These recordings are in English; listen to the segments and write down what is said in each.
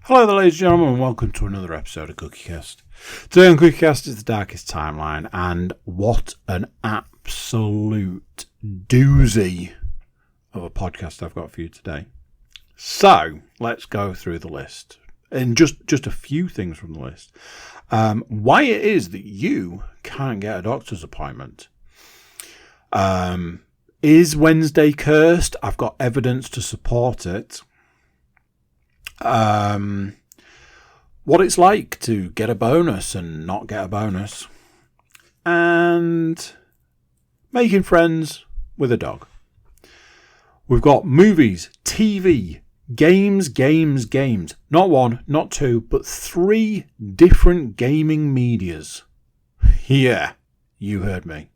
Hello there, ladies and gentlemen, and welcome to another episode of CookieCast. Today on CookieCast is the Darkest Timeline, and what an absolute doozy of a podcast I've got for you today. So, let's go through the list, and just a few things from the list. Why it is that you can't get a doctor's appointment. Is Wednesday cursed? I've got evidence to support it. What it's like to get a bonus and not get a bonus, and making friends with a dog. We've got movies, TV, games. Not one, not two, but 3 different gaming medias. Yeah, you heard me.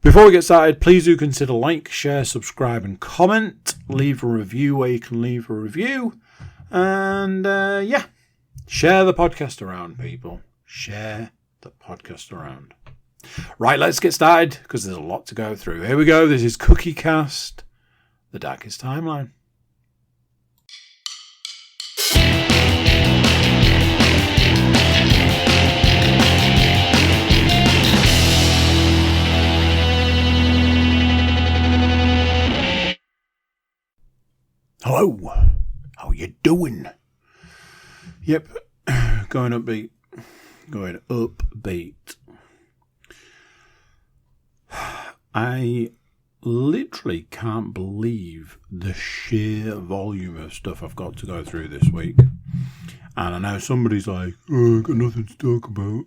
Before we get started, please do consider like, share, subscribe and comment. Leave a review where you can leave a review. And share the podcast around, people. Share the podcast around. Right, let's get started because there's a lot to go through. Here we go. This is CookieCast, the Darkest Timeline. Hello. How you doing? Yep, going upbeat. I literally can't believe the sheer volume of stuff I've got to go through this week. And I know somebody's like, oh, I've got nothing to talk about.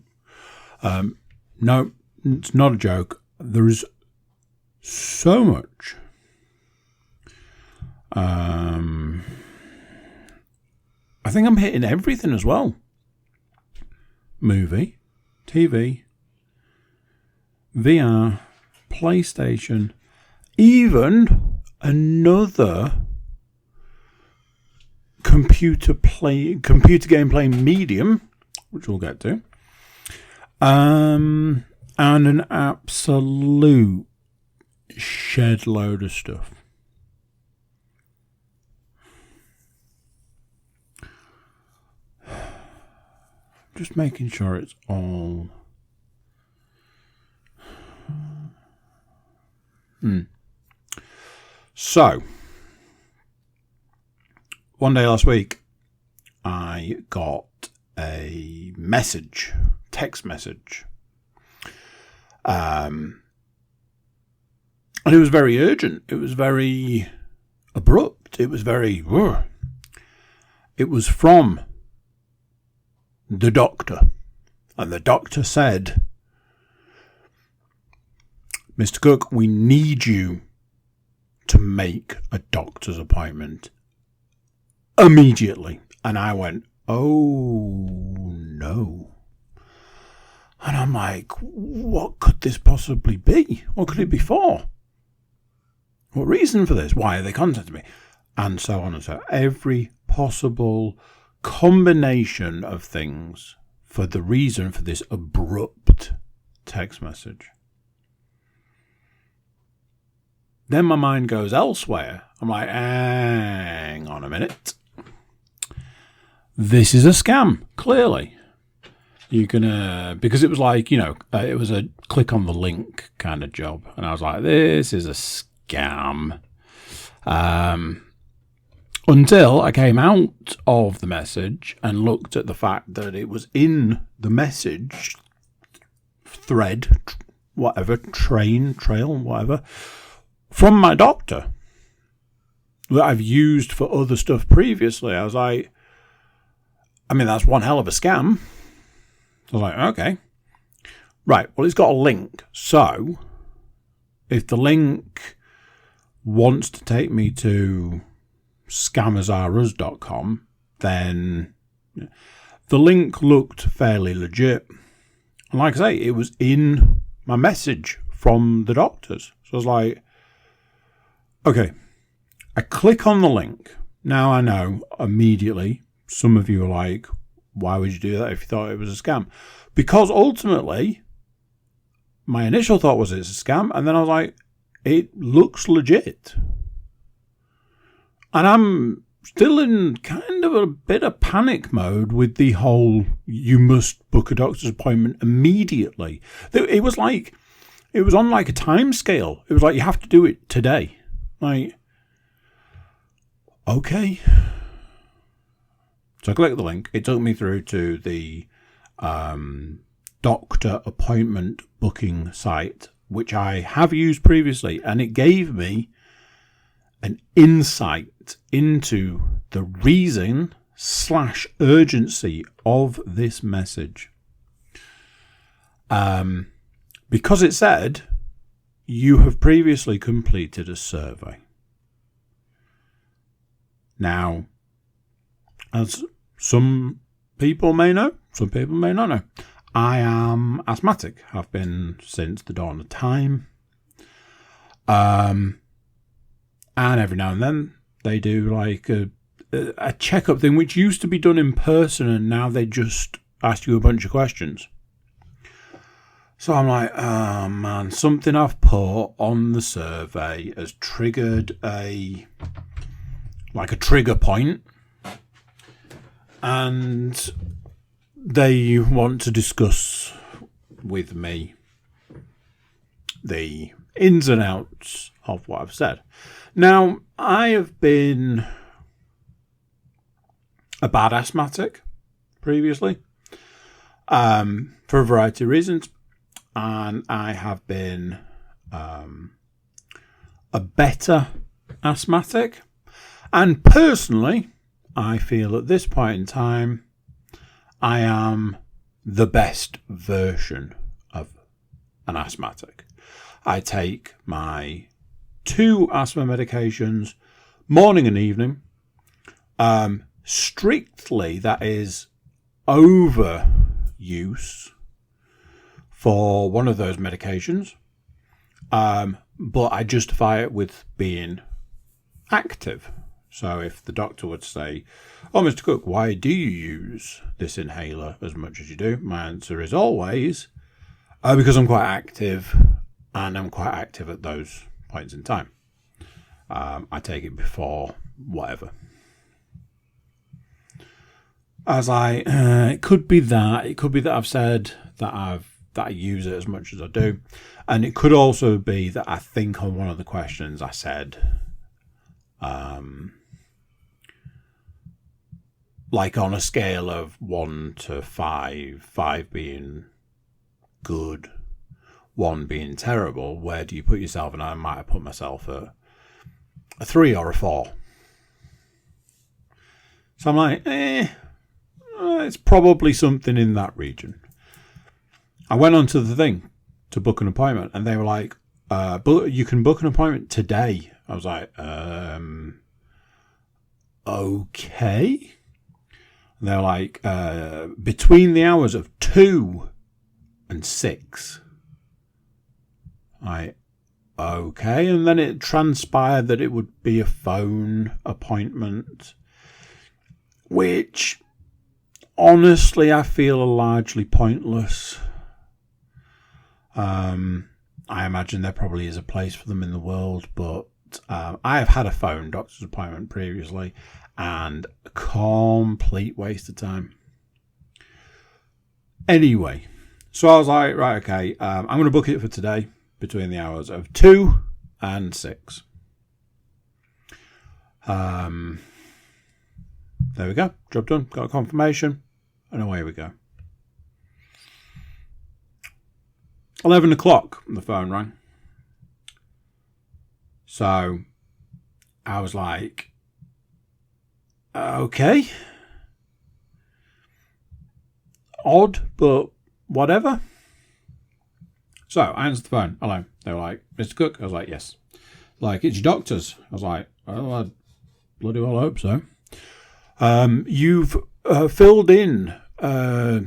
No, it's not a joke. There is so much. I think I'm hitting everything as well. Movie, TV, VR, PlayStation, even another computer game playing medium, which we'll get to, and an absolute shed load of stuff. Just making sure it's all... So, one day last week, I got a message, text message. And it was very urgent. It was very abrupt. It was very... It was from the doctor. And the doctor said, Mr. Cook, we need you to make a doctor's appointment immediately. And I went, oh no. And I'm like, what could this possibly be? What could it be for? What reason for this? Why are they contacting me? And so on and so on. Every possible combination of things for the reason for this abrupt text message. Then my mind goes elsewhere. I'm like, hang on a minute. This is a scam, clearly. You can, because it was like, it was a click on the link kind of job. And I was like, this is a scam. Until I came out of the message and looked at the fact that it was in the message thread, whatever, trail, whatever, from my doctor that I've used for other stuff previously. I was like, that's one hell of a scam. I was like, okay. Right, well, it's got a link. So, if the link wants to take me to scammersrus.com, then the link looked fairly legit. And like I say, it was in my message from the doctors. So I was like, okay, I click on the link. Now I know immediately some of you are like, why would you do that if you thought it was a scam? Because ultimately, my initial thought was it's a scam. And then I was like, it looks legit. And I'm still in kind of a bit of panic mode with the whole you must book a doctor's appointment immediately. It was on like a time scale. It was like you have to do it today. Like, okay. So I clicked the link. It took me through to the doctor appointment booking site, which I have used previously, and it gave me an insight into the reason/urgency of this message. Because it said, you have previously completed a survey. Now, as some people may know, some people may not know, I am asthmatic. I've been since the dawn of time. And every now and then they do like a checkup thing, which used to be done in person, and now they just ask you a bunch of questions. So I'm like, oh man, something I've put on the survey has triggered a trigger point, and they want to discuss with me the ins and outs of what I've said. Now, I have been a bad asthmatic previously, for a variety of reasons, and I have been a better asthmatic, and personally, I feel at this point in time, I am the best version of an asthmatic. I take my 2 asthma medications, morning and evening. Strictly, that is overuse for one of those medications. But I justify it with being active. So if the doctor would say, oh, Mr. Cook, why do you use this inhaler as much as you do? My answer is always, because I'm quite active, and I'm quite active at those points in time. I take it before whatever. It could be that. It could be that I've said that I use it as much as I do. And it could also be that I think on one of the questions I said, like on a scale of 1 to 5, 5 being good, 1 being terrible, where do you put yourself? And I might have put myself at a 3 or a 4. So I'm like, it's probably something in that region. I went onto the thing to book an appointment, and they were like, you can book an appointment today. I was like, okay. And they're like, between the hours of 2 and 6. Okay. And then it transpired that it would be a phone appointment, which honestly I feel are largely pointless. I imagine there probably is a place for them in the world, but I have had a phone doctor's appointment previously, and a complete waste of time. Anyway, so I was like, right, okay, I'm going to book it for today between the hours of 2 and 6. There we go. Job done. Got a confirmation, and away we go. 11 o'clock, the phone rang. So I was like, okay. Odd, but whatever. So I answered the phone. Hello. They were like, Mr. Cook? I was like, yes. Like, it's your doctor's. I was like, well, I bloody well hope so. You've filled in a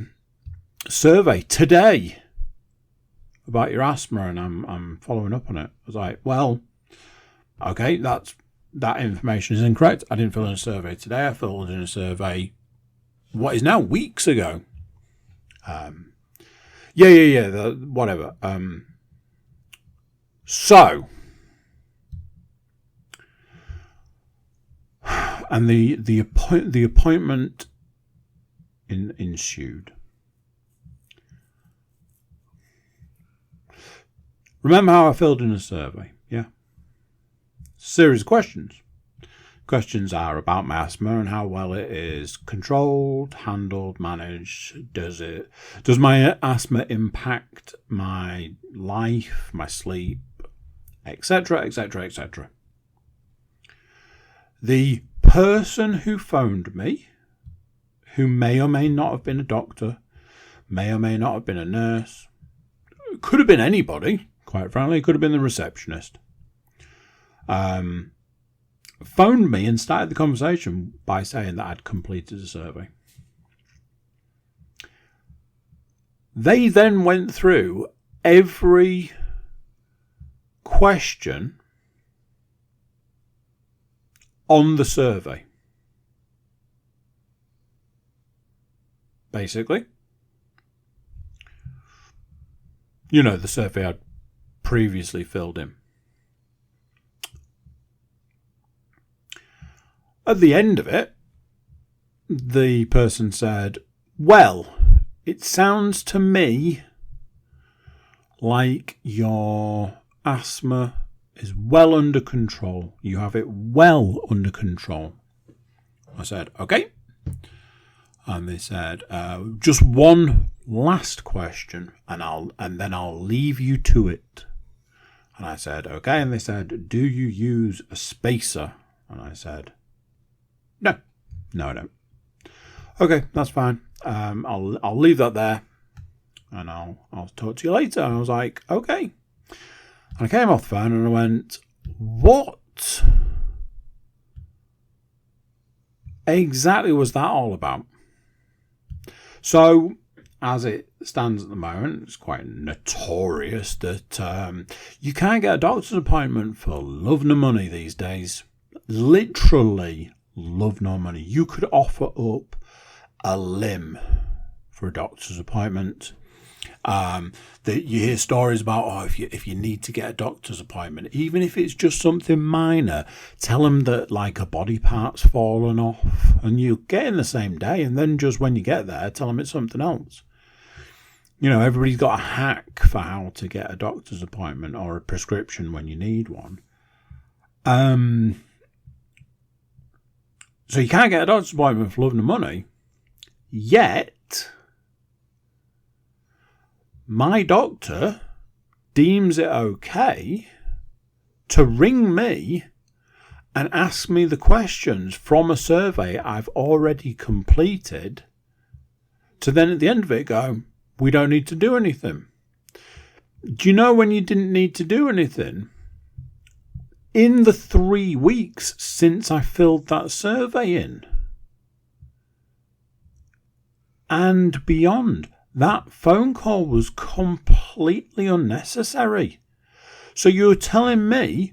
survey today about your asthma, and I'm following up on it. I was like, well, okay, that information is incorrect. I didn't fill in a survey today. I filled in a survey what is now weeks ago. Whatever. So And the appointment ensued. Remember how I filled in a survey? Yeah. Series of questions. Questions are about my asthma and how well it is controlled, handled, managed. Does my asthma impact my life, my sleep, etc., etc., etc. The person who phoned me, who may or may not have been a doctor, may or may not have been a nurse, could have been anybody, quite frankly, could have been the receptionist, phoned me and started the conversation by saying that I'd completed a survey. They then went through every question on the survey. Basically. You know, the survey I'd previously filled in. At the end of it, the person said, well, it sounds to me like your asthma is well under control. You have it well under control. I said, okay. And they said, just one last question and then I'll leave you to it. And I said, okay. And they said, do you use a spacer? And I said, no, I don't. Okay, that's fine. I'll leave that there, and I'll talk to you later. And I was like, okay. And I came off the phone and I went, what exactly was that all about? So, as it stands at the moment, it's quite notorious that you can't get a doctor's appointment for love nor money these days. Literally love nor money. You could offer up a limb for a doctor's appointment. That you hear stories about, if you need to get a doctor's appointment, even if it's just something minor, tell them that like a body part's fallen off and you get in the same day, and then just when you get there, tell them it's something else. You know, everybody's got a hack for how to get a doctor's appointment or a prescription when you need one. So you can't get a doctor's appointment for love nor money, yet my doctor deems it okay to ring me and ask me the questions from a survey I've already completed, to then at the end of it go, we don't need to do anything. Do you know when you didn't need to do anything? In the 3 weeks since I filled that survey in. And beyond, that phone call was completely unnecessary. So you're telling me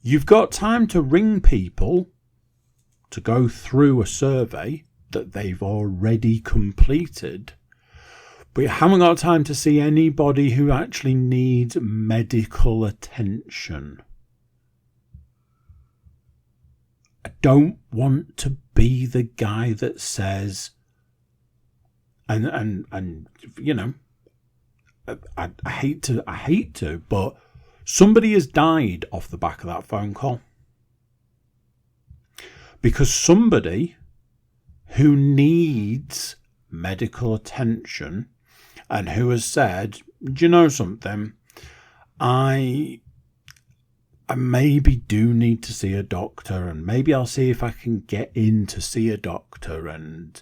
you've got time to ring people to go through a survey that they've already completed, but you haven't got time to see anybody who actually needs medical attention. I don't want to be the guy that says, and you know, I hate to, but somebody has died off the back of that phone call. Because somebody who needs medical attention and who has said, do you know something? I maybe do need to see a doctor, and maybe I'll see if I can get in to see a doctor. And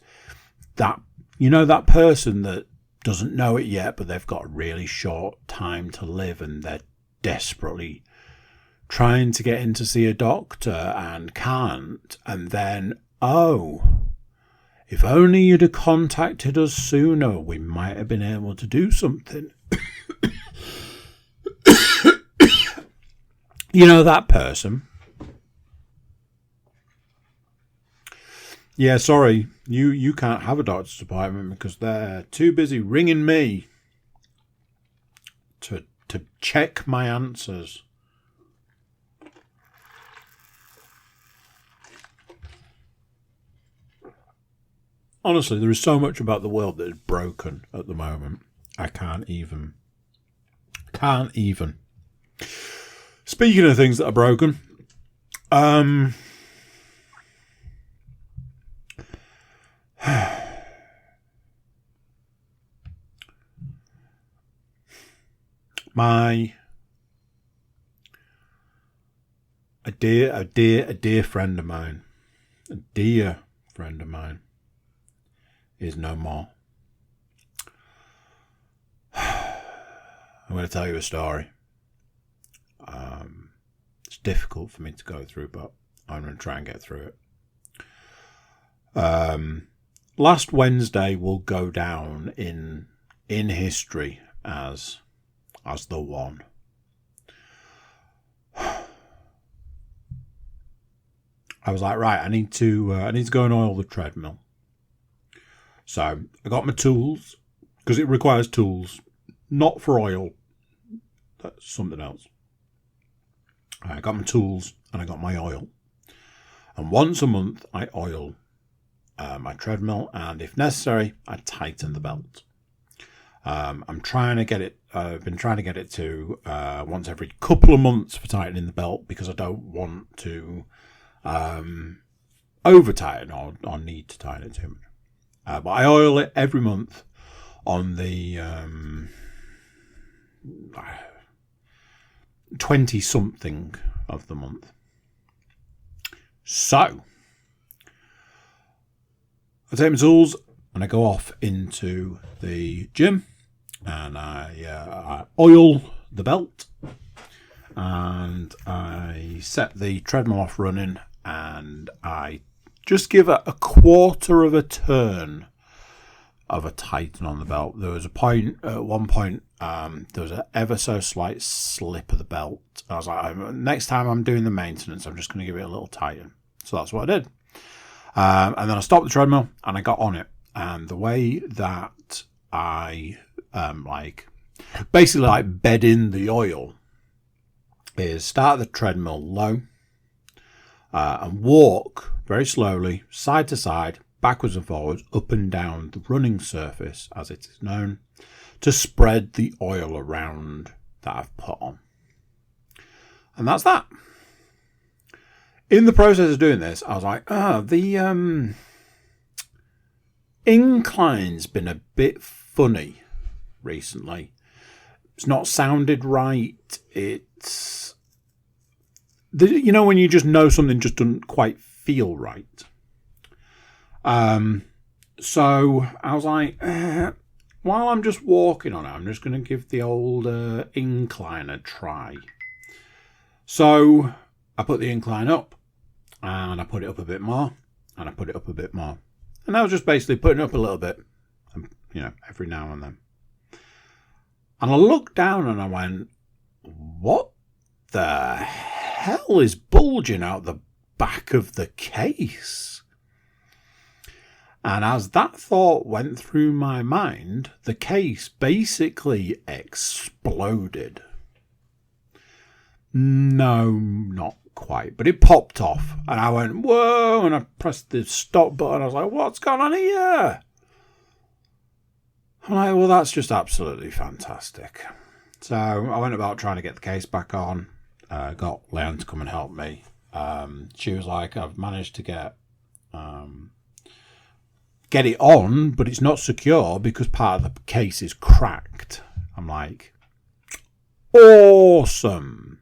that, you know, that person that doesn't know it yet, but they've got a really short time to live and they're desperately trying to get in to see a doctor and can't. And then, if only you'd have contacted us sooner, we might have been able to do something. You know, that person. Yeah, sorry, you can't have a doctor's appointment because they're too busy ringing me to check my answers. Honestly, there is so much about the world that is broken at the moment. I can't even. Speaking of things that are broken, a dear friend of mine, is no more. I'm going to tell you a story. It's difficult for me to go through, but I'm going to try and get through it. Last Wednesday will go down in history as the one. I was like, right, I need to go and oil the treadmill. So I got my tools, because it requires tools, not for oil. That's something else. I got my tools and I got my oil. And once a month I oil my treadmill, and if necessary, I tighten the belt. I'm trying to get it. I've been trying to get it to once every couple of months for tightening the belt, because I don't want to over tighten or need to tighten it too much. But I oil it every month on the 20-something of the month. So I take my tools and I go off into the gym, and I oil the belt, and I set the treadmill off running, and I just give it a quarter of a turn of a tighten on the belt. There was a point, at one point, there was an ever so slight slip of the belt. I was like, next time I'm doing the maintenance, I'm just going to give it a little tighten. So that's what I did. And then I stopped the treadmill and I got on it. And the way that I basically bed in the oil is start the treadmill low and walk very slowly, side to side, backwards and forwards, up and down the running surface, as it is known, to spread the oil around that I've put on. And that's that. In the process of doing this, I was like, the incline's been a bit funny recently. It's not sounded right. It's, when you just know something just doesn't quite feel right. So I was like, while I'm just walking on it, I'm just going to give the old incline a try. So I put the incline up, and I put it up a bit more, and I put it up a bit more. And I was just basically putting it up a little bit, every now and then. And I looked down and I went, what the hell is bulging out the back of the case? And as that thought went through my mind, the case basically exploded. No, not quite, but it popped off. And I went, whoa, and I pressed the stop button. I was like, what's going on here? I'm like, well, that's just absolutely fantastic. So I went about trying to get the case back on. Got Leanne to come and help me. She was like, I've managed to get it on, but it's not secure because part of the case is cracked. I'm like, awesome.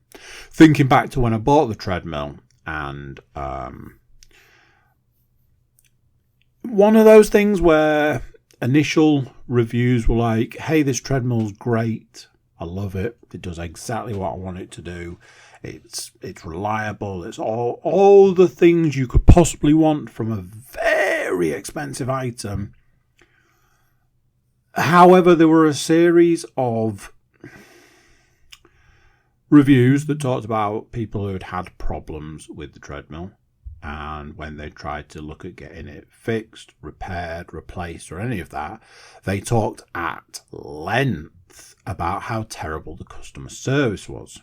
Thinking back to when I bought the treadmill, and one of those things where initial reviews were like, hey, this treadmill's great. I love it. It does exactly what I want it to do. It's reliable. It's all the things you could possibly want from a very expensive item. However, there were a series of reviews that talked about people who had had problems with the treadmill, and when they tried to look at getting it fixed, repaired, replaced, or any of that, they talked at length about how terrible the customer service was.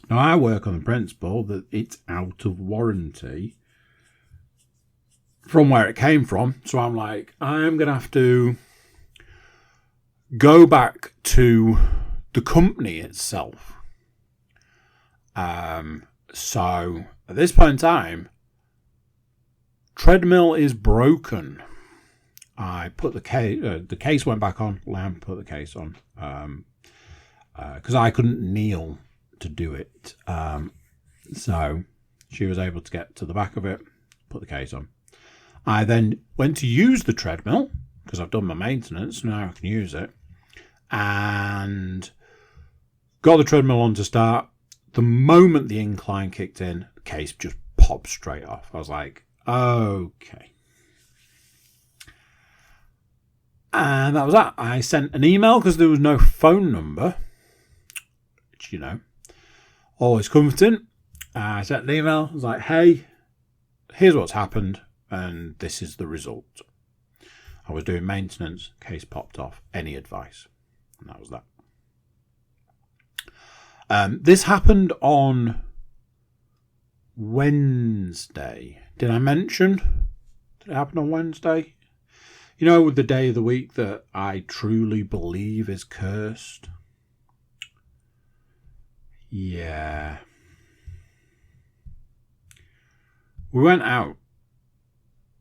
Now, I work on the principle that it's out of warranty from where it came from. So I'm like, I'm going to have to go back to the company itself. So at this point in time, treadmill is broken. I put the case went back on. Lamb put the case on because I couldn't kneel to do it. So she was able to get to the back of it, put the case on. I then went to use the treadmill because I've done my maintenance. Now I can use it. And got the treadmill on to start. The moment the incline kicked in, the case just popped straight off. I was like, okay. And that was that. I sent an email because there was no phone number, which, always comforting. I sent an email. I was like, hey, here's what's happened, and this is the result. I was doing maintenance, case popped off. Any advice? And that was that. This happened on Wednesday. Did I mention? Did it happen on Wednesday? The day of the week that I truly believe is cursed. Yeah. We went out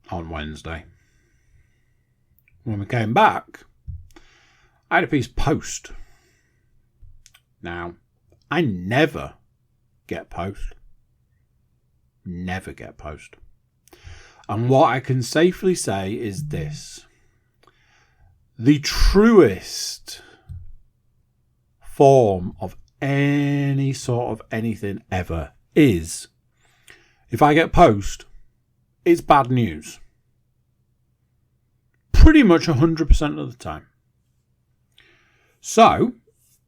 on Wednesday. When we came back, I had a piece of post. Now, I never get post. Never get post. And what I can safely say is this. The truest form of any sort of anything ever is, if I get post, it's bad news. Pretty much 100% of the time. So,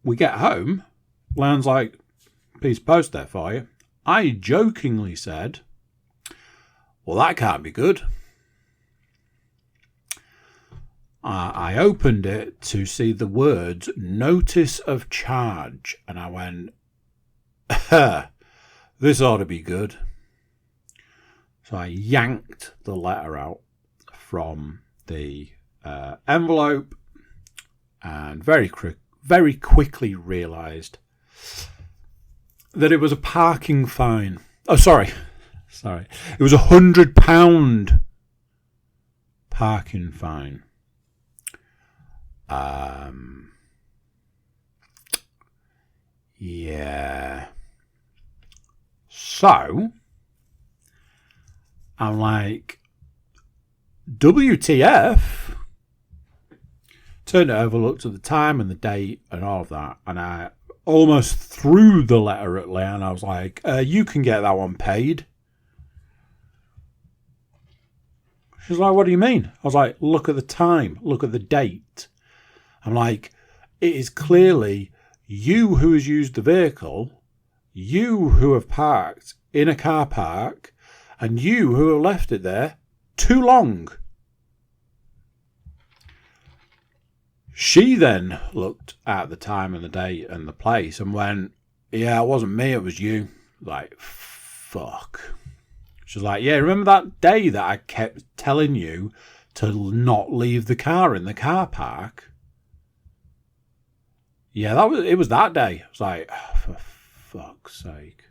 we get home. Leon's like, piece of post there for you. I jokingly said, well, that can't be good. I opened it to see the words notice of charge. And I went, this ought to be good. So I yanked the letter out from the envelope and very quickly realised that it was a parking fine. Oh, sorry. It was £100 parking fine. Yeah. So, I'm like, WTF? Turned it over, looked at the time and the date and all of that, and I almost threw the letter at Leanne. I was like, you can get that one paid. She's like, what do you mean? I was like, look at the time, look at the date. I'm like, it is clearly you who has used the vehicle, you who have parked in a car park, and you who have left it there too long. She then looked at the time and the date and the place and went, yeah, it wasn't me, it was you. Like, fuck. She's like, yeah, remember that day that I kept telling you to not leave the car in the car park? Yeah, it was that day. I was like, oh, for fuck's sake.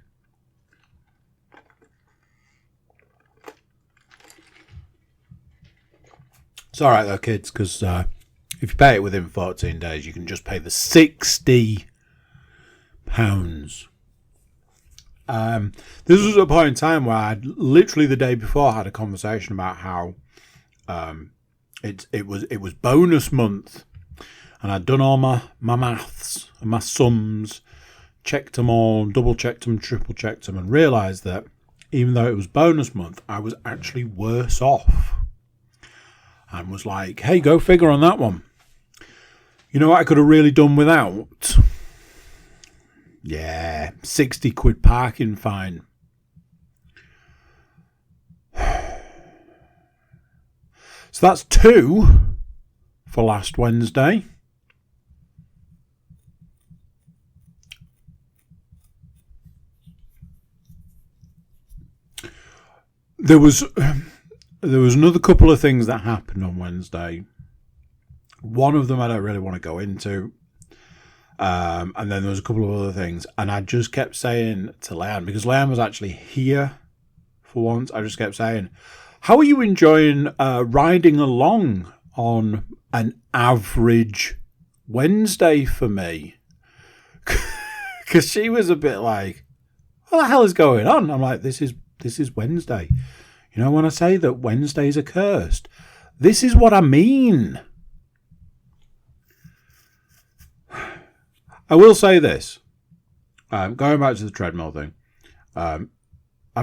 It's all right though, kids, because if you pay it within 14 days, you can just pay the £60. This was a point in time where I'd literally the day before had a conversation about how it was bonus month, and I'd done all my maths and my sums, checked them all, double checked them, triple checked them, and realised that even though it was bonus month, I was actually worse off. And was like, hey, go figure on that one. You know what I could have really done without? Yeah, 60 quid parking fine. So that's 2 for last Wednesday. There was there was another couple of things that happened on Wednesday. One of them I don't really want to go into. And then there was a couple of other things. And I just kept saying to Leanne, because Leanne was actually here for once, I just kept saying, how are you enjoying riding along on an average Wednesday for me? Because she was a bit like, what the hell is going on? I'm like, this is Wednesday. You know, when I say that Wednesdays are cursed, this is what I mean. I will say this. Going back to the treadmill thing. I'm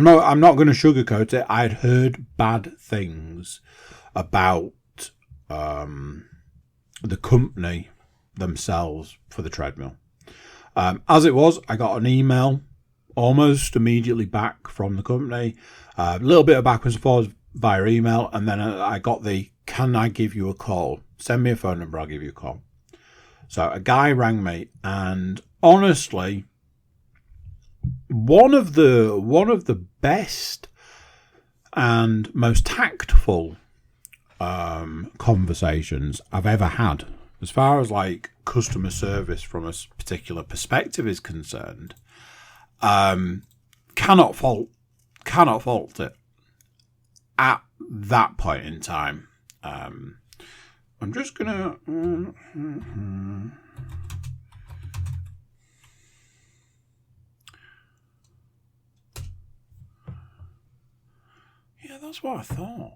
not going to sugarcoat it. I'd heard bad things about the company themselves for the treadmill. As it was, I got an email almost immediately back from the company. A little bit of backwards and forwards via email, and then I got the, can I give you a call? Send me a phone number, I'll give you a call. So a guy rang me, and honestly, one of the best and most tactful conversations I've ever had, as far as like customer service from a particular perspective is concerned. Cannot fault it at that point in time. I'm just gonna. Yeah, that's what I thought.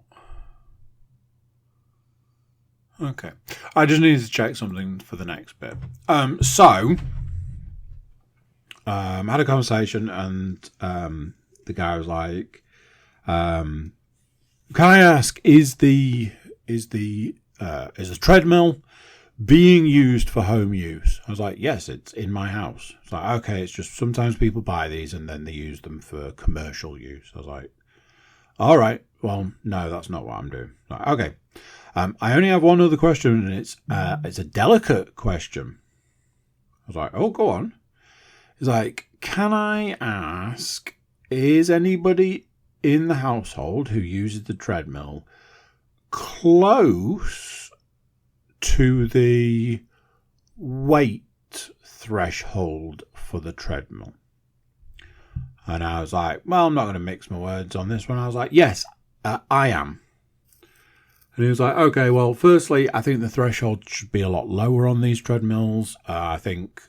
Okay, I just needed to check something for the next bit. So, I had a conversation, and the guy was like, "Can I ask, is the treadmill being used for home use?" I was like, "Yes, it's in my house." It's like, "Okay, it's just sometimes people buy these and then they use them for commercial use." I was like, "All right, well, no, that's not what I'm doing." Like, okay, I only have one other question, and it's a delicate question. I was like, "Oh, go on." It's like, "Can I ask, is anybody in the household who uses the treadmill close to the weight threshold for the treadmill?" And I was like, well, I'm not going to mix my words on this one. I was like, yes, I am. And he was like, okay, well, firstly, I think the threshold should be a lot lower on these treadmills. I think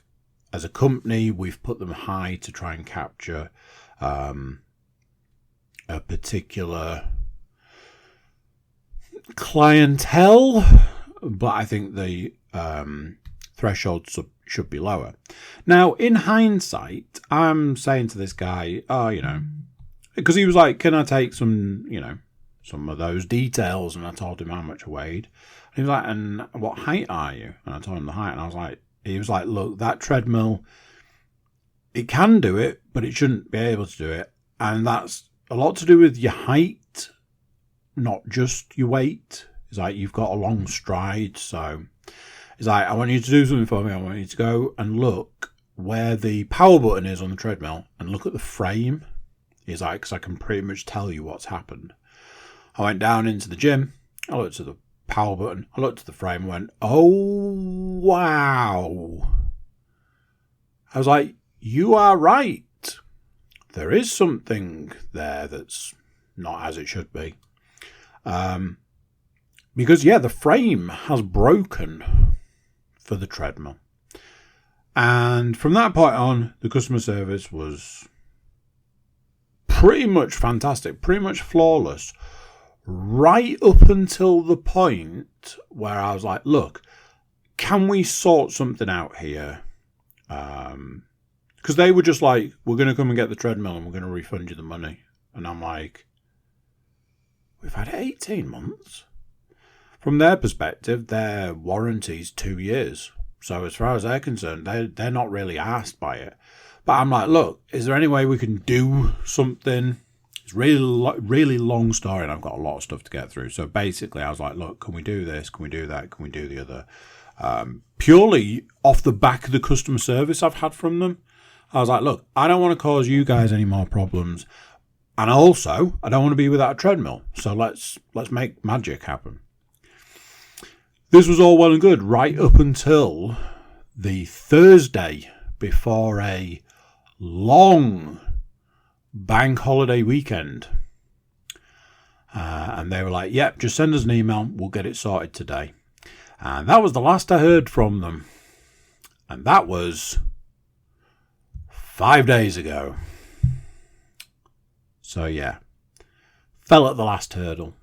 as a company, we've put them high to try and capture a particular clientele, but I think the threshold should be lower. Now, in hindsight, I'm saying to this guy, because he was like, can I take some of those details? And I told him how much I weighed. And he was like, and what height are you? And I told him the height, and he was like, look, that treadmill, it can do it, but it shouldn't be able to do it. And that's a lot to do with your height, not just your weight. It's like, you've got a long stride, so it's like, I want you to do something for me. I want you to go and look where the power button is on the treadmill and look at the frame. He's like, because I can pretty much tell you what's happened. I went down into the gym. I looked at the power button. I looked at the frame and went, oh, wow. I was like, you are right. There is something there that's not as it should be. Because, yeah, the frame has broken for the treadmill. And from that point on, the customer service was pretty much fantastic, pretty much flawless, right up until the point where I was like, look, can we sort something out here? Because they were just like, we're going to come and get the treadmill and we're going to refund you the money. And I'm like, we've had it 18 months. From their perspective, their warranty's 2 years. So as far as they're concerned, they're not really asked by it. But I'm like, look, is there any way we can do something? It's really long story, and I've got a lot of stuff to get through. So basically, I was like, look, can we do this? Can we do that? Can we do the other? Purely off the back of the customer service I've had from them. I was like, look, I don't want to cause you guys any more problems. And also, I don't want to be without a treadmill. So let's make magic happen. This was all well and good right up until the Thursday before a long bank holiday weekend. And they were like, yep, just send us an email. We'll get it sorted today. And that was the last I heard from them. And that was 5 days ago. So yeah, fell at the last hurdle.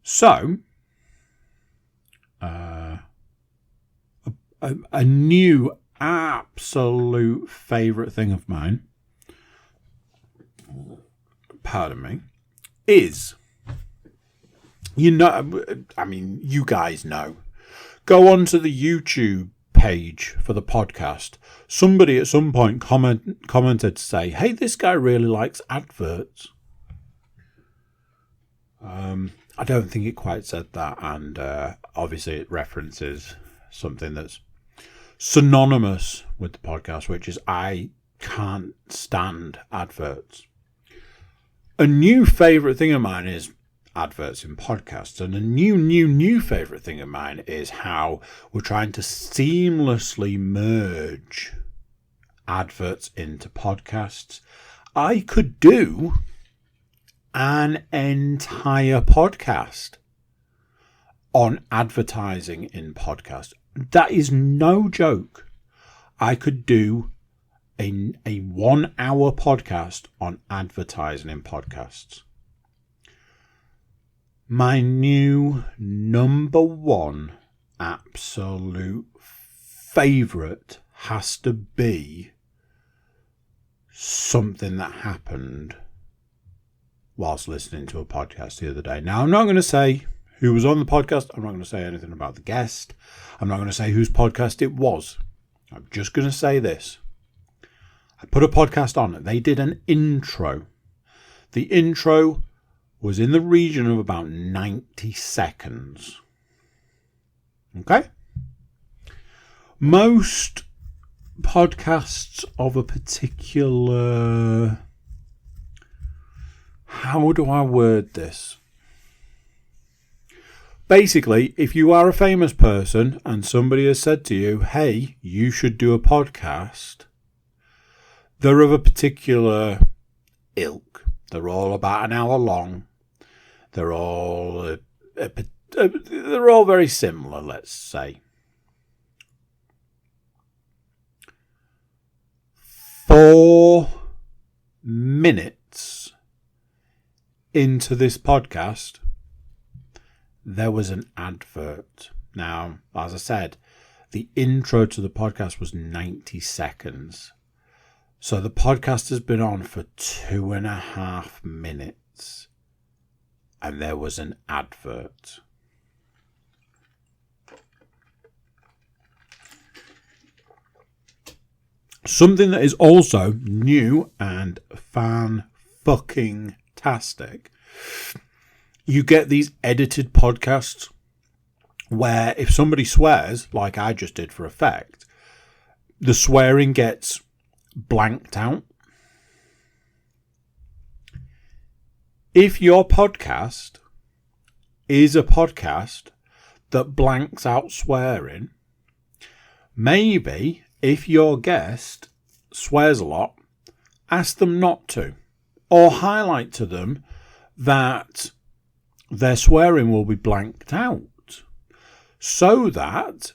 So, a new absolute favourite thing of mine, pardon me, is, you guys know, go onto the YouTube page for the podcast. Somebody at some point commented to say, hey, this guy really likes adverts. I don't think it quite said that, and obviously it references something that's synonymous with the podcast, which is I can't stand adverts. A new favourite thing of mine is adverts in podcasts, and a new favourite thing of mine is how we're trying to seamlessly merge adverts into podcasts. I could do an entire podcast on advertising in podcasts. That is no joke. I could do a 1 hour podcast on advertising in podcasts. My new number one absolute favourite has to be something that happened whilst listening to a podcast the other day. Now, I'm not going to say who was on the podcast. I'm not going to say anything about the guest. I'm not going to say whose podcast it was. I'm just going to say this. I put a podcast on. They did an intro. The intro was in the region of about 90 seconds. Okay? Most podcasts of a particular... How do I word this? Basically, if you are a famous person and somebody has said to you, hey, you should do a podcast, they're of a particular ilk. They're all about an hour long. They're all very similar, let's say. 4 minutes into this podcast, there was an advert. Now, as I said, the intro to the podcast was 90 seconds. So the podcast has been on for 2.5 minutes. And there was an advert. Something that is also new and fan-fucking-tastic. You get these edited podcasts where if somebody swears, like I just did for effect, the swearing gets blanked out. If your podcast is a podcast that blanks out swearing, maybe if your guest swears a lot, ask them not to, or highlight to them that their swearing will be blanked out, so that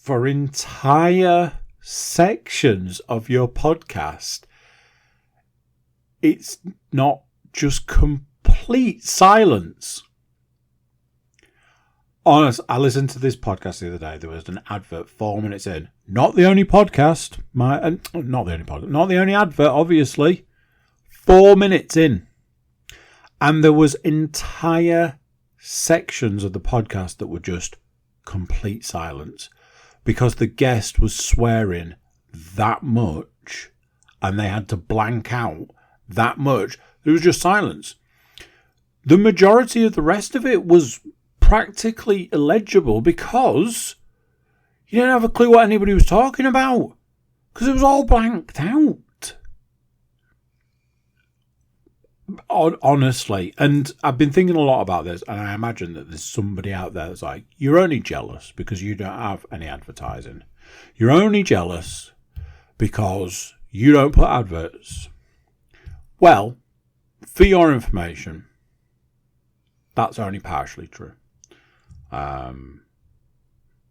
for entire sections of your podcast, it's not just complete silence. Honest, I listened to this podcast the other day. There was an advert 4 minutes in. Not the only podcast. Not the only advert, obviously. 4 minutes in. And there was entire sections of the podcast that were just complete silence. Because the guest was swearing that much. And they had to blank out that much. There was just silence. The majority of the rest of it was practically illegible because You didn't have a clue what anybody was talking about because it was all blanked out. Honestly, and I've been thinking a lot about this, and I imagine that there's somebody out there that's like, you're only jealous because you don't have any advertising. You're only jealous because you don't put adverts. Well, for your information, that's only partially true.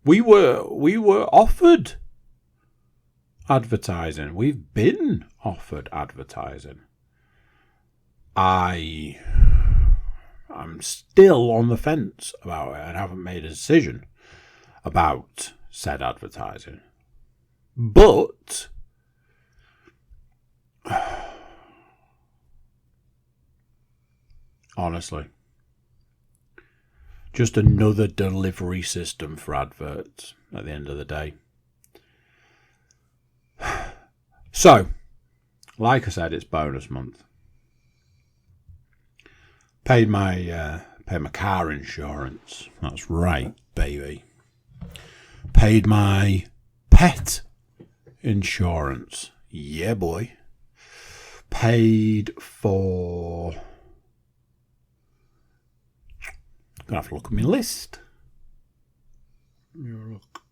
We were offered advertising. We've been offered advertising. I'm still on the fence about it and haven't made a decision about said advertising. But honestly, just another delivery system for adverts at the end of the day. So, like I said, it's bonus month. Paid my car insurance. That's right, baby. Paid my pet insurance. Yeah, boy. Paid for... Gonna have to look at my list. Look.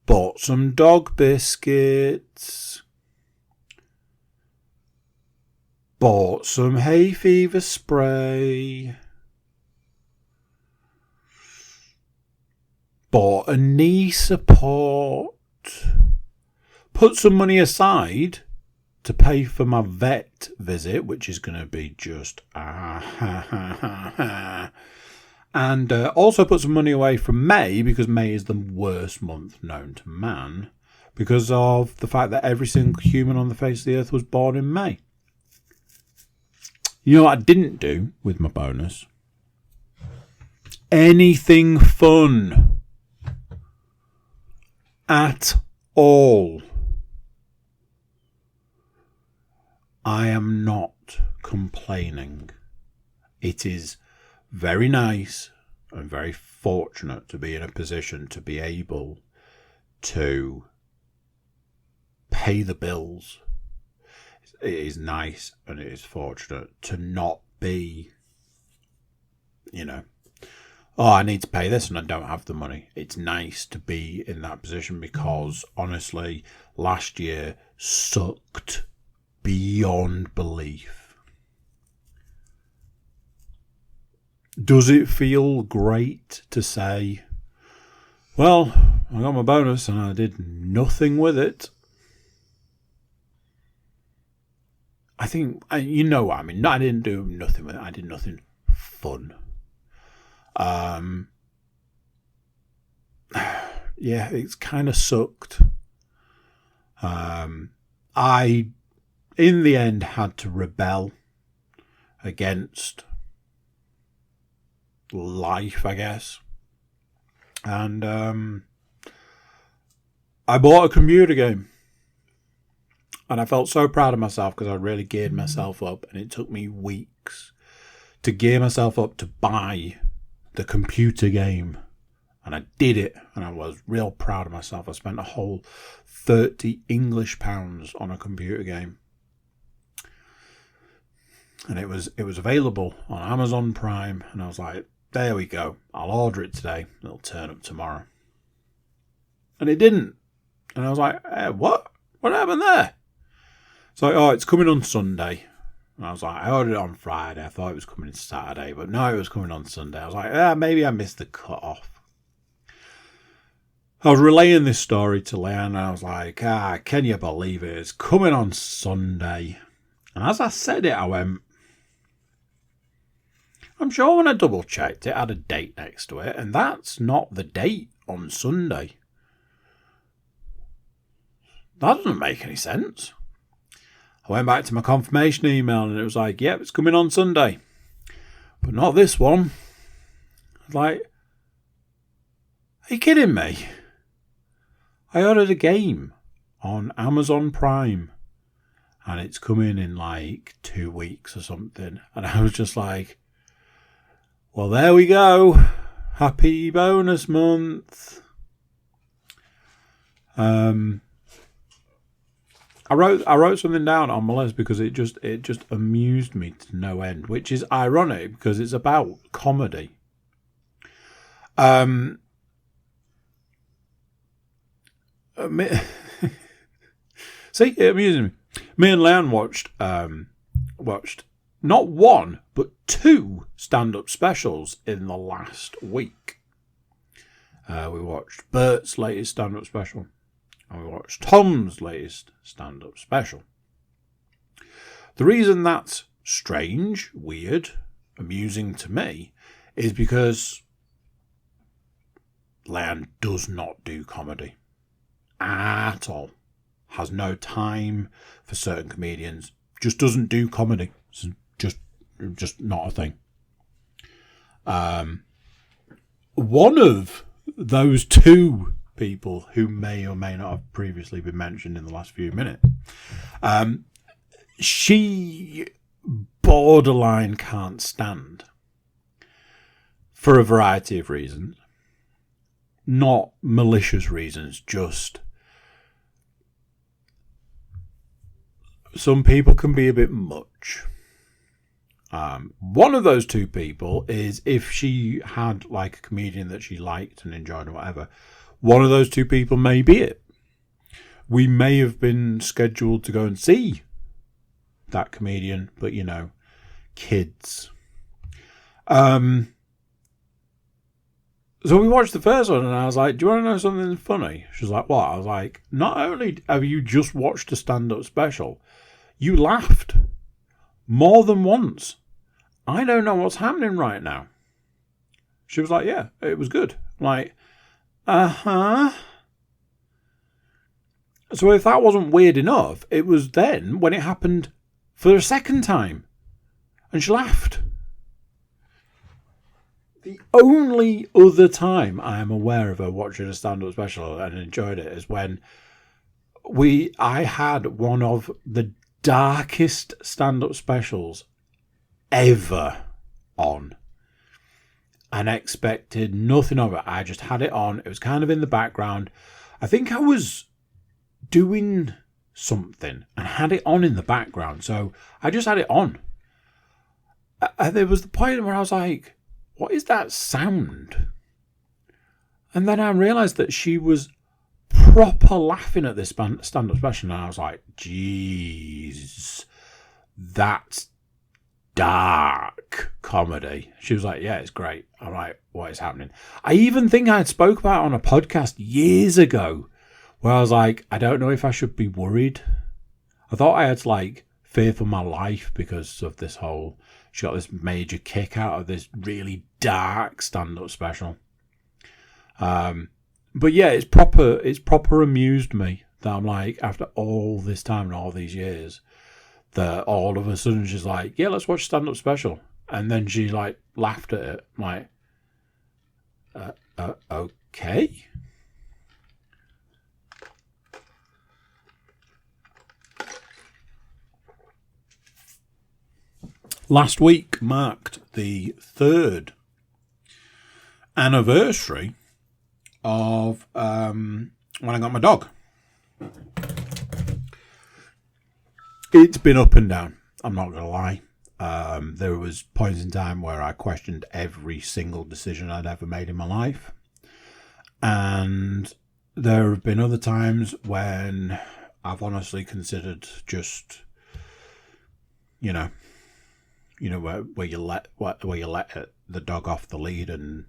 Bought some dog biscuits. Bought some hay fever spray. Bought a knee support. Put some money aside to pay for my vet visit, which is going to be just and also put some money away from May, because May is the worst month known to man, because of the fact that every single human on the face of the earth was born in May. You know what I didn't do with my bonus? Anything fun. At all. I am not complaining. It is very nice and very fortunate to be in a position to be able to pay the bills. It is nice and it is fortunate to not be, oh, I need to pay this and I don't have the money. It's nice to be in that position because, honestly, last year sucked beyond belief. Does it feel great to say, well, I got my bonus and I did nothing with it? I think, you know what I mean. I didn't do nothing with it. I did nothing fun. Yeah, it's kind of sucked. I, in the end, had to rebel against life, I guess. And I bought a computer game. And I felt so proud of myself because I really geared myself up, and it took me weeks to gear myself up to buy the computer game. And I did it, and I was real proud of myself. I spent a whole £30 English on a computer game. And it was available on Amazon Prime, and I was like, there we go. I'll order it today. It'll turn up tomorrow. And it didn't. And I was like, what? What happened there? It's like, oh, it's coming on Sunday. And I was like, I ordered it on Friday. I thought it was coming on Saturday, but no, it was coming on Sunday. I was like, maybe I missed the cut-off. I was relaying this story to Leanne, and I was like, can you believe it? It's coming on Sunday. And as I said it, I went, I'm sure when I double-checked, it had a date next to it, and that's not the date on Sunday. That doesn't make any sense. I went back to my confirmation email and it was like, yep, it's coming on Sunday. But not this one. I was like, are you kidding me? I ordered a game on Amazon Prime and it's coming in like 2 weeks or something. And I was just like, well, there we go. Happy bonus month. I wrote something down on my list because it just amused me to no end, which is ironic because it's about comedy. See, it amuses me. Me and Leon watched not one but two stand-up specials in the last week. We watched Bert's latest stand-up special, and we watched Tom's latest stand-up special. The reason that's strange, weird, amusing to me is because Leon does not do comedy at all. Has no time for certain comedians. Just doesn't do comedy. It's just not a thing. One of those two people who may or may not have previously been mentioned in the last few minutes, she borderline can't stand for a variety of reasons. Not malicious reasons, just some people can be a bit much. One of those two people is if she had like a comedian that she liked and enjoyed or whatever, one of those two people may be it. We may have been scheduled to go and see that comedian, but you know, kids. So we watched the first one and I was like, do you want to know something funny? She was like, what? I was like, not only have you just watched a stand-up special, you laughed more than once. I don't know what's happening right now. She was like, yeah, it was good. I'm like, uh-huh. So if that wasn't weird enough, it was then when it happened for a second time. And she laughed. The only other time I am aware of her watching a stand-up special and enjoyed it is when I had one of the darkest stand-up specials ever on and expected nothing of it. I just had it on. It was kind of in the background. I think I was doing something and had it on in the background. So I just had it on. And there was the point where I was like, what is that sound? And then I realised that she was proper laughing at this stand-up special. And I was like, jeez, that's dark comedy. She was like, yeah, it's great. I'm like, what is happening? I even think I had spoke about it on a podcast years ago where I was like, I don't know if I should be worried. I thought I had like fear for my life because of this whole, she got this major kick out of this really dark stand-up special. But yeah, it's proper amused me that I'm like, after all this time and all these years, that all of a sudden she's like, yeah, let's watch stand-up special. And then she like laughed at it. I'm like, okay. Last week marked the 3rd anniversary of when I got my dog. It's been up and down, I'm not going to lie. There was points in time where I questioned every single decision I'd ever made in my life. And there have been other times when I've honestly considered just, where you let the dog off the lead and,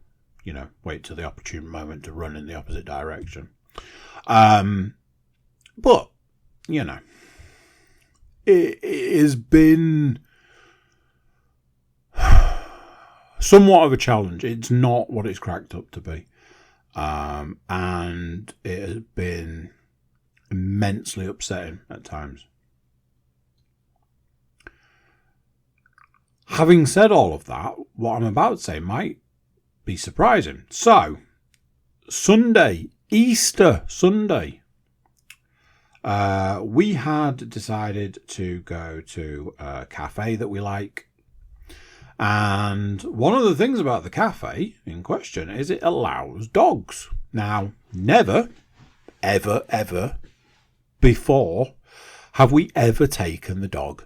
wait till the opportune moment to run in the opposite direction. But, it has been somewhat of a challenge. It's not what it's cracked up to be. And it has been immensely upsetting at times. Having said all of that, what I'm about to say might be surprising. So, Sunday, Easter Sunday, we had decided to go to a cafe that we like. And one of the things about the cafe in question is it allows dogs. Now, never, ever, ever before have we ever taken the dog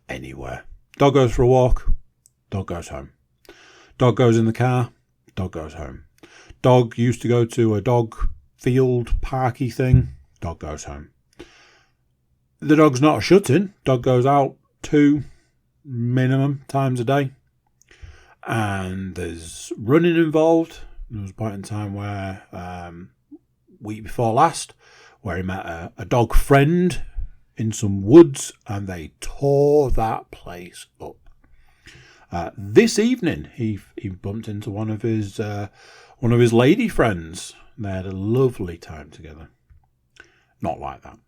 anywhere. Dog goes for a walk, dog goes home. Dog goes in the car, dog goes home. Dog used to go to a dog field parky thing, dog goes home. The dog's not a shut-in. Dog goes out 2 minimum times a day. And there's running involved. There was a point in time where, week before last, where he met a dog friend in some woods, and they tore that place up. This evening, he bumped into one of his lady friends. They had a lovely time together. Not like that.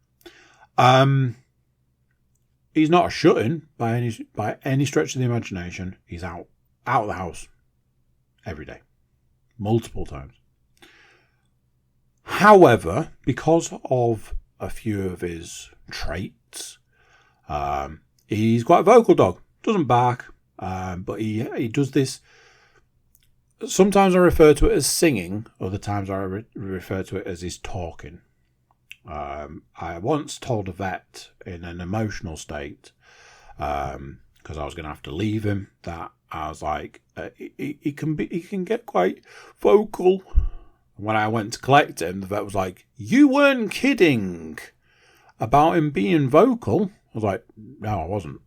He's not a shut-in by any stretch of the imagination. He's out of the house every day, multiple times. However, because of a few of his traits, he's quite a vocal dog. Doesn't bark, but he does this. Sometimes I refer to it as singing. Other times I refer to it as his talking. I once told a vet in an emotional state, because I was going to have to leave him, that I was like, he can get quite vocal. When I went to collect him, the vet was like, "You weren't kidding about him being vocal." I was like, "No, I wasn't."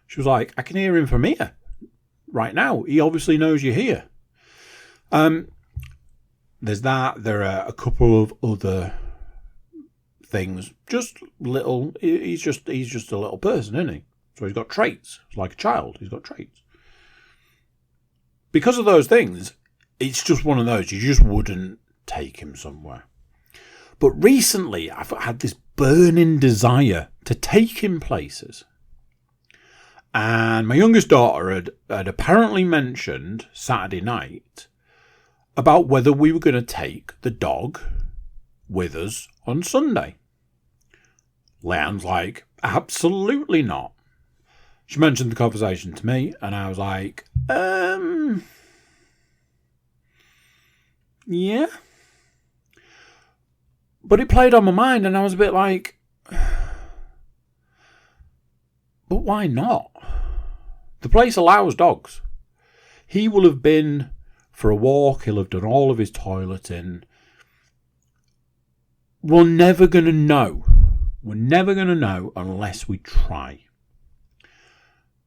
She was like, "I can hear him from here right now. He obviously knows you're here." There's that. There are a couple of other things. Just little. He's just a little person, isn't he? So he's got traits. He's like a child. He's got traits. Because of those things, it's just one of those. You just wouldn't take him somewhere. But recently, I've had this burning desire to take him places. And my youngest daughter had apparently mentioned Saturday night about whether we were going to take the dog with us on Sunday. Leanne's like, "Absolutely not." She mentioned the conversation to me, and I was like, yeah. But it played on my mind, and I was a bit like, but why not? The place allows dogs. He will have been for a walk. He'll have done all of his toileting. We're never going to know. We're never going to know unless we try.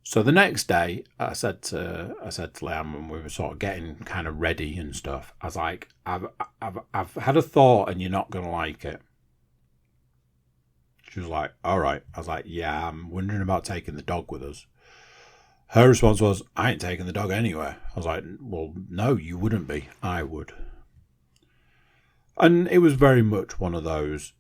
So the next day, I said to Liam when we were sort of getting kind of ready and stuff, I was like, I've had a thought and you're not going to like it. She was like, "All right." I was like, "Yeah, I'm wondering about taking the dog with us." Her response was, "I ain't taking the dog anywhere." I was like, "Well, no, you wouldn't be. I would." And it was very much one of those,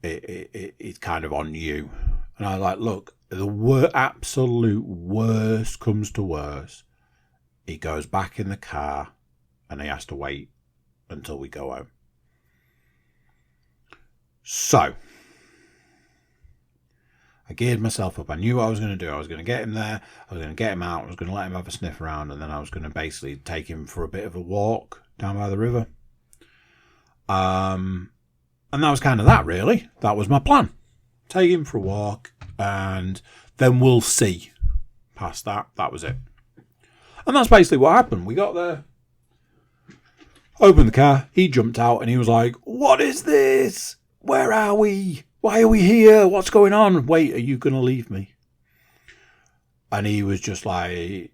it's kind of on you. And I was like, look, the absolute worst comes to worst, he goes back in the car and he has to wait until we go home. So, I geared myself up. I knew what I was going to do. I was going to get him there. I was going to get him out. I was going to let him have a sniff around. And then I was going to basically take him for a bit of a walk down by the river. And that was kind of that, really. That was my plan. Take him for a walk. And then we'll see. Past that, that was it. And that's basically what happened. We got there. Opened the car. He jumped out and he was like, "What is this? Where are we? Why are we here? What's going on? Wait, are you going to leave me?" And he was just like,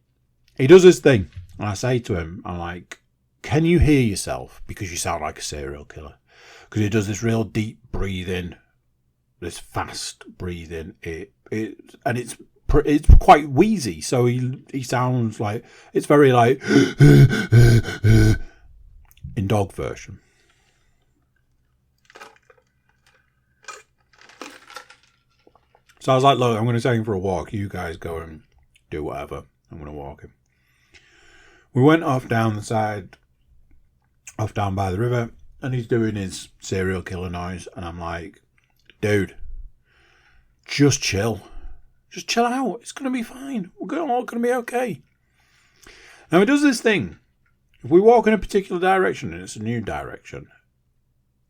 he does this thing. And I say to him, I'm like, "Can you hear yourself? Because you sound like a serial killer." Because he does this real deep breathing, this fast breathing. And it's quite wheezy. So he sounds like, it's very like in dog version. So I was like, "Look, I'm going to take him for a walk. You guys go and do whatever. I'm going to walk him." We went off down the side, off down by the river, and he's doing his serial killer noise. And I'm like, "Dude, just chill. Just chill out. It's going to be fine. We're all going to be okay. Now, he does this thing. If we walk in a particular direction and it's a new direction,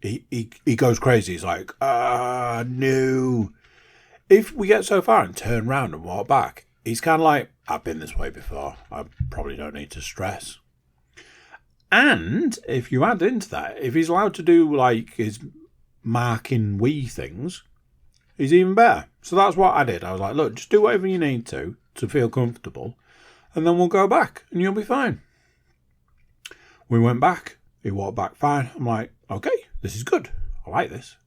he goes crazy. He's like, no. If we get so far and turn around and walk back, he's kind of like, I've been this way before. I probably don't need to stress. And if you add into that, if he's allowed to do like his marking wee things, he's even better. So that's what I did. I was like, look, just do whatever you need to feel comfortable, and then we'll go back and you'll be fine. We went back. He walked back fine. I'm like, okay, this is good. I like this.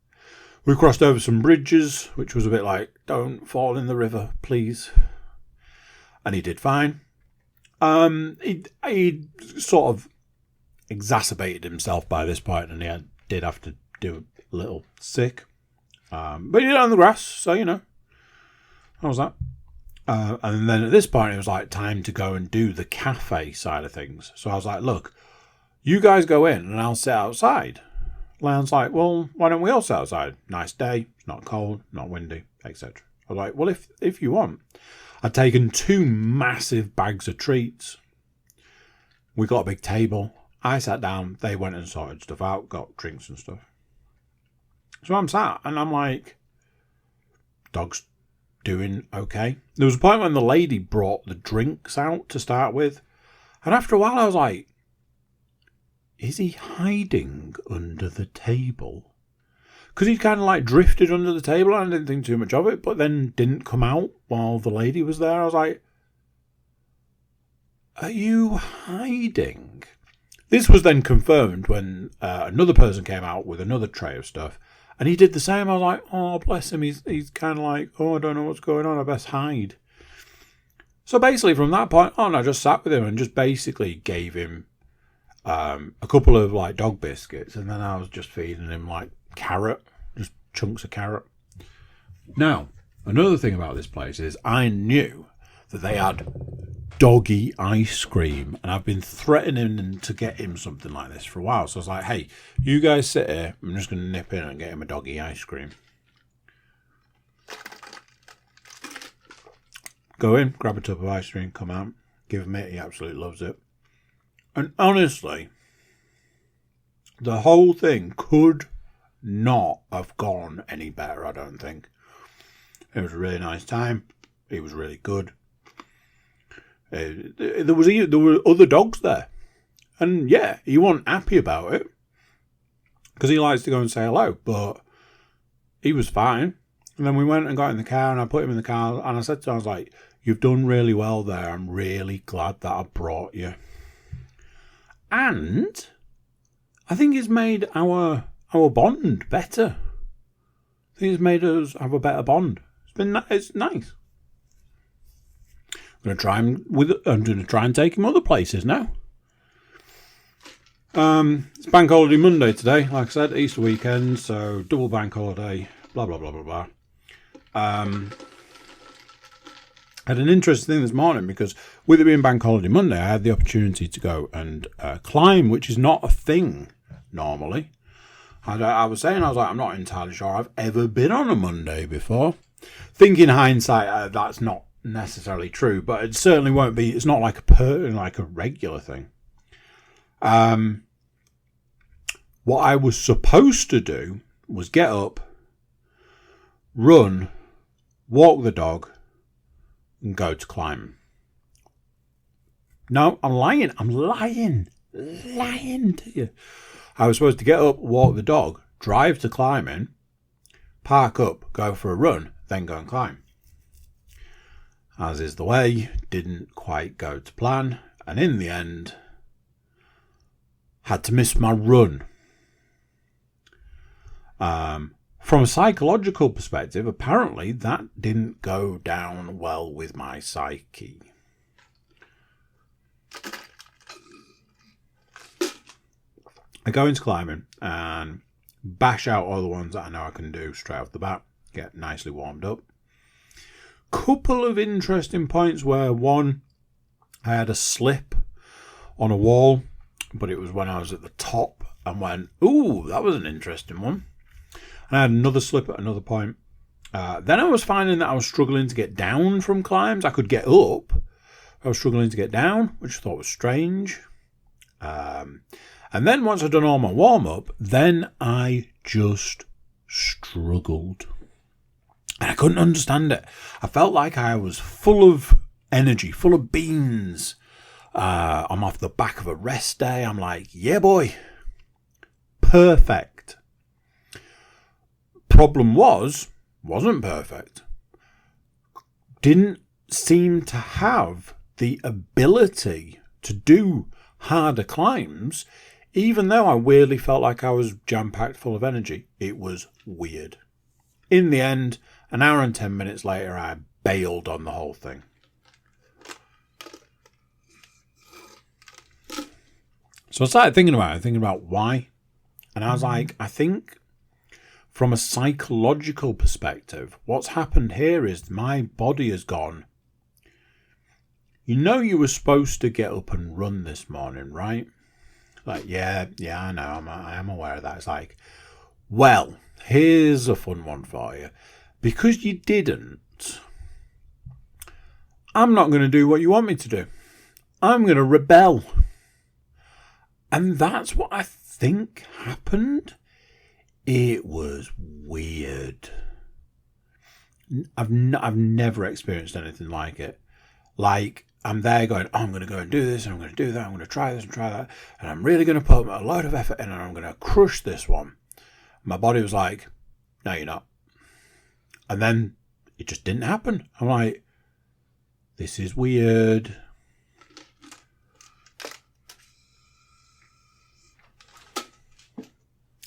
We crossed over some bridges, which was a bit like, don't fall in the river, please. And he did fine. He sort of exacerbated himself by this point, and he did have to do a little sick. But he did it on the grass, so, you know. How was that? And then at this point, it was like time to go and do the cafe side of things. So I was like, look, you guys go in and I'll sit outside. Leon's like, well, why don't we all sit outside? Nice day, it's not cold, not windy, etc. I was like, well, if you want. I'd taken 2 massive bags of treats. We got a big table. I sat down, they went and sorted stuff out, got drinks and stuff. So I'm sat and I'm like, dog's doing okay. There was a point when the lady brought the drinks out to start with. And after a while I was like, is he hiding under the table? Because he kind of like drifted under the table and I didn't think too much of it, but then didn't come out while the lady was there. I was like, are you hiding? This was then confirmed when another person came out with another tray of stuff. And he did the same. I was like, oh, bless him. He's kind of like, oh, I don't know what's going on. I best hide. So basically from that point on, I just sat with him and just basically gave him a couple of like dog biscuits. And then I was just feeding him like carrot, just chunks of carrot. Now, another thing about this place is I knew that they had doggy ice cream, and I've been threatening to get him something like this for a while. So I was like, hey, you guys sit here, I'm just going to nip in and get him a doggy ice cream. Go in, grab a tub of ice cream, come out, give him it, he absolutely loves it. And honestly, the whole thing could not have gone any better, I don't think. It was a really nice time, it was really good. There were other dogs there. And yeah, he wasn't happy about it. Because he likes to go and say hello. But he was fine. And then we went and got in the car and I put him in the car. And I said to him, I was like, you've done really well there. I'm really glad that I brought you. And I think it's made our bond better. I think it's made us have a better bond. It's nice. I'm going to try and take him other places now. It's Bank Holiday Monday today. Like I said, Easter weekend, so double bank holiday, blah, blah, blah, blah, blah. I had an interesting thing this morning because with it being Bank Holiday Monday, I had the opportunity to go and climb, which is not a thing normally. I was saying, I'm not entirely sure I've ever been on a Monday before. Think in hindsight, that's not necessarily true, but it certainly won't be. It's not like a regular thing. What I was supposed to do was get up, run, walk the dog, and go to climb. No, I'm lying to you. I was supposed to get up, walk the dog, drive to climbing, park up, go for a run, then go and climb. As is the way, didn't quite go to plan, and in the end, had to miss my run. From a psychological perspective, apparently that didn't go down well with my psyche. I go into climbing and bash out all the ones that I know I can do straight off the bat, get nicely warmed up. Couple of interesting points where one, I had a slip on a wall, but it was when I was at the top and went, ooh, that was an interesting one. And I had another slip at another point, Then I was finding that I was struggling to get down from climbs. I could get up. I was struggling to get down, which I thought was strange. And then once I'd done all my warm-up, then I just struggled. And I couldn't understand it. I felt like I was full of energy, full of beans. I'm off the back of a rest day. I'm like, yeah, boy. Perfect. Problem wasn't perfect. Didn't seem to have the ability to do harder climbs, even though I weirdly felt like I was jam-packed full of energy. It was weird. In the end, an hour and 10 minutes later, I bailed on the whole thing. So I started thinking about why. And I was like, I think from a psychological perspective, what's happened here is my body has gone, you were supposed to get up and run this morning, right? Like, yeah, I know, I am aware of that. It's like, well, here's a fun one for you. Because you didn't, I'm not going to do what you want me to do. I'm going to rebel. And that's what I think happened. It was weird. I've never experienced anything like it. Like, I'm there going, I'm going to go and do this, and I'm going to do that, I'm going to try this and try that, and I'm really going to put a load of effort in, and I'm going to crush this one. My body was like, no, you're not. And then it just didn't happen. I'm like, this is weird.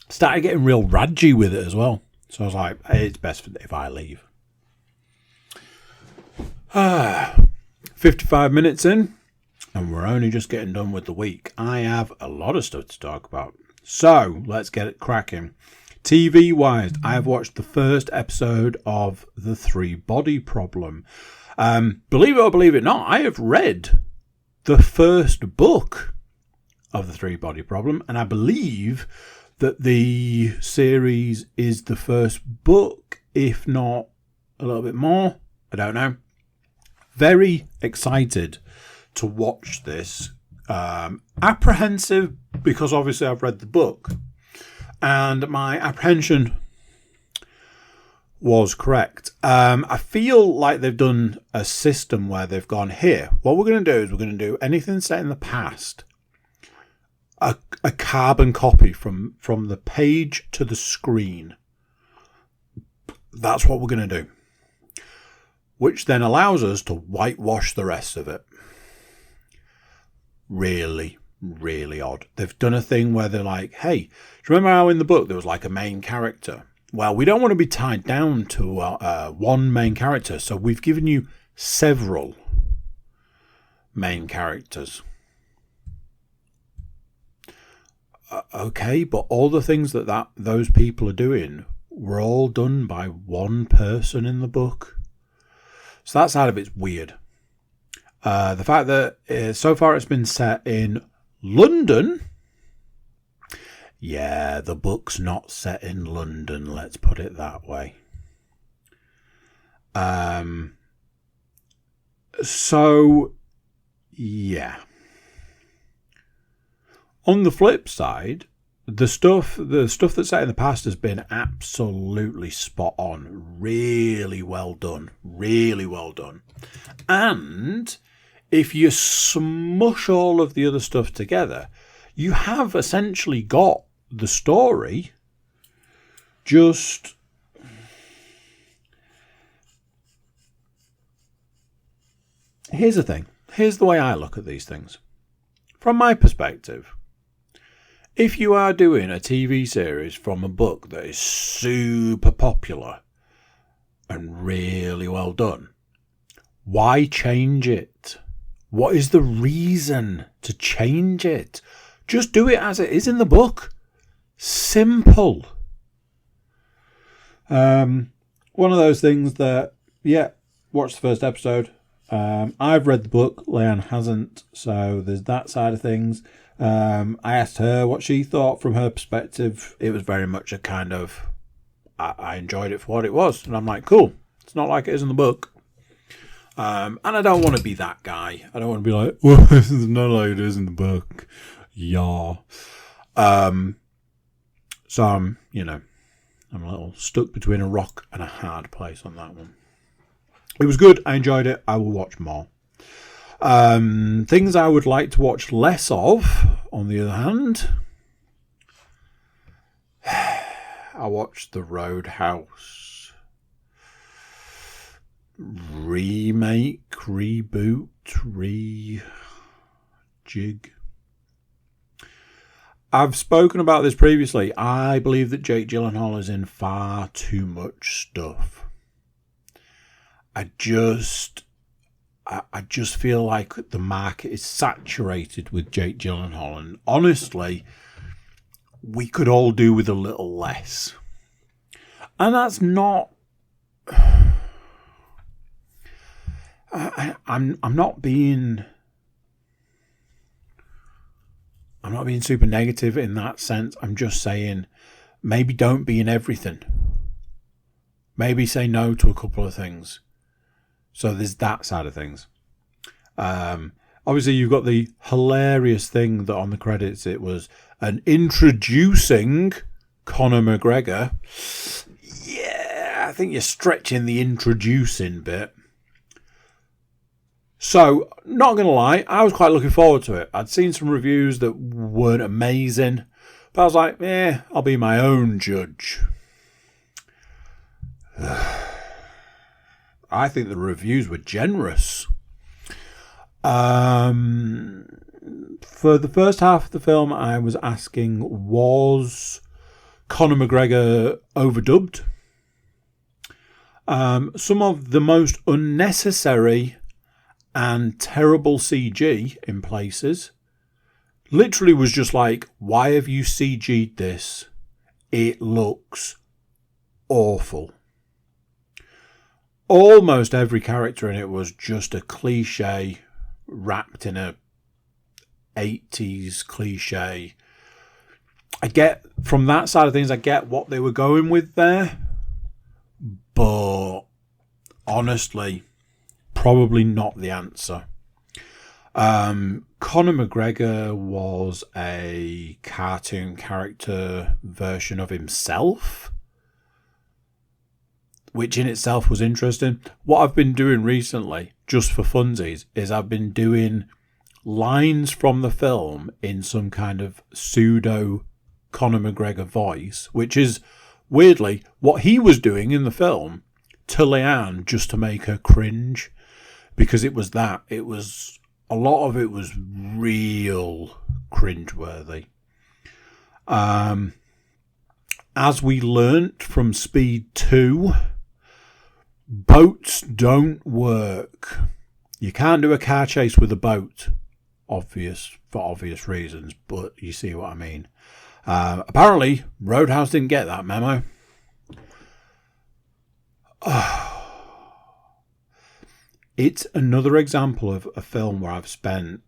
Started getting real radgy with it as well. So I was like, hey, it's best if I leave. 55 minutes in, and we're only just getting done with the week. I have a lot of stuff to talk about. So let's get it cracking. TV-wise, I have watched the first episode of The Three Body Problem. Believe it or believe it not, I have read the first book of The Three Body Problem, and I believe that the series is the first book, if not a little bit more. I don't know. Very excited to watch this. Apprehensive, because obviously I've read the book. And my apprehension was correct. I feel like they've done a system where they've gone, here, what we're going to do is we're going to do anything set in the past. A carbon copy from the page to the screen. That's what we're going to do. Which then allows us to whitewash the rest of it. Really, really odd. They've done a thing where they're like, hey, do you remember how in the book there was like a main character? Well, we don't want to be tied down to one main character, so we've given you several main characters. Okay, but all the things that those people are doing were all done by one person in the book. So that side of it's weird. The fact that so far it's been set in London. Yeah, the book's not set in London, let's put it that way. So, yeah. On the flip side, the stuff that's set in the past has been absolutely spot on. Really well done. Really well done. And if you smush all of the other stuff together, you have essentially got the story. Just here's the thing. Here's the way I look at these things. From my perspective, if you are doing a TV series from a book that is super popular and really well done, why change it? What is the reason to change it? Just do it as it is in the book. Simple. One of those things that, yeah, watch the first episode. I've read the book, Leanne hasn't, so there's that side of things. I asked her what she thought from her perspective. It was very much a kind of, I enjoyed it for what it was. And I'm like, cool. It's not like it is in the book. And I don't want to be that guy. I don't want to be like, well, this is not like it is in the book. Yeah. So I'm a little stuck between a rock and a hard place on that one. It was good. I enjoyed it. I will watch more. Things I would like to watch less of, on the other hand, I watched the Roadhouse remake, reboot, rejig. I've spoken about this previously. I believe that Jake Gyllenhaal is in far too much stuff. I just feel like the market is saturated with Jake Gyllenhaal, and honestly, we could all do with a little less. And that's not. I'm not being super negative in that sense. I'm just saying, maybe don't be in everything. Maybe say no to a couple of things. So there's that side of things. Obviously, you've got the hilarious thing that on the credits it was an introducing Conor McGregor. Yeah, I think you're stretching the introducing bit. So, not going to lie, I was quite looking forward to it. I'd seen some reviews that weren't amazing, but I was like, I'll be my own judge. I think the reviews were generous. For the first half of the film, I was asking, was Conor McGregor overdubbed? Some of the most unnecessary and terrible CG in places. Literally was just like, why have you CG'd this? It looks awful. Almost every character in it was just a cliche wrapped in a 80s cliche. I get, from that side of things, I get what they were going with there. But honestly, probably not the answer. Conor McGregor was a cartoon character version of himself, which in itself was interesting. What I've been doing recently, just for funsies, is I've been doing lines from the film in some kind of pseudo Conor McGregor voice, which is weirdly what he was doing in the film to Leanne, just to make her cringe, because it was that. It was, a lot of it was real cringeworthy. As we learnt from Speed 2, boats don't work. You can't do a car chase with a boat, for obvious reasons, but you see what I mean. Apparently, Roadhouse didn't get that memo. It's another example of a film where I've spent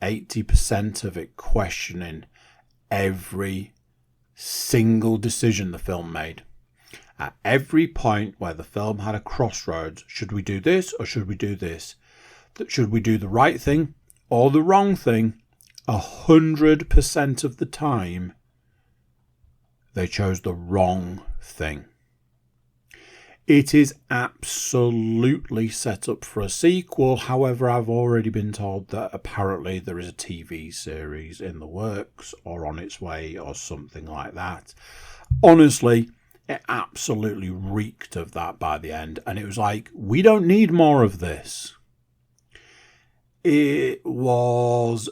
80% of it questioning every single decision the film made. At every point where the film had a crossroads, should we do this or should we do this? Should we do the right thing or the wrong thing? 100% of the time, they chose the wrong thing. It is absolutely set up for a sequel. However, I've already been told that apparently there is a TV series in the works or on its way or something like that. Honestly, it absolutely reeked of that by the end. And it was like, we don't need more of this. It was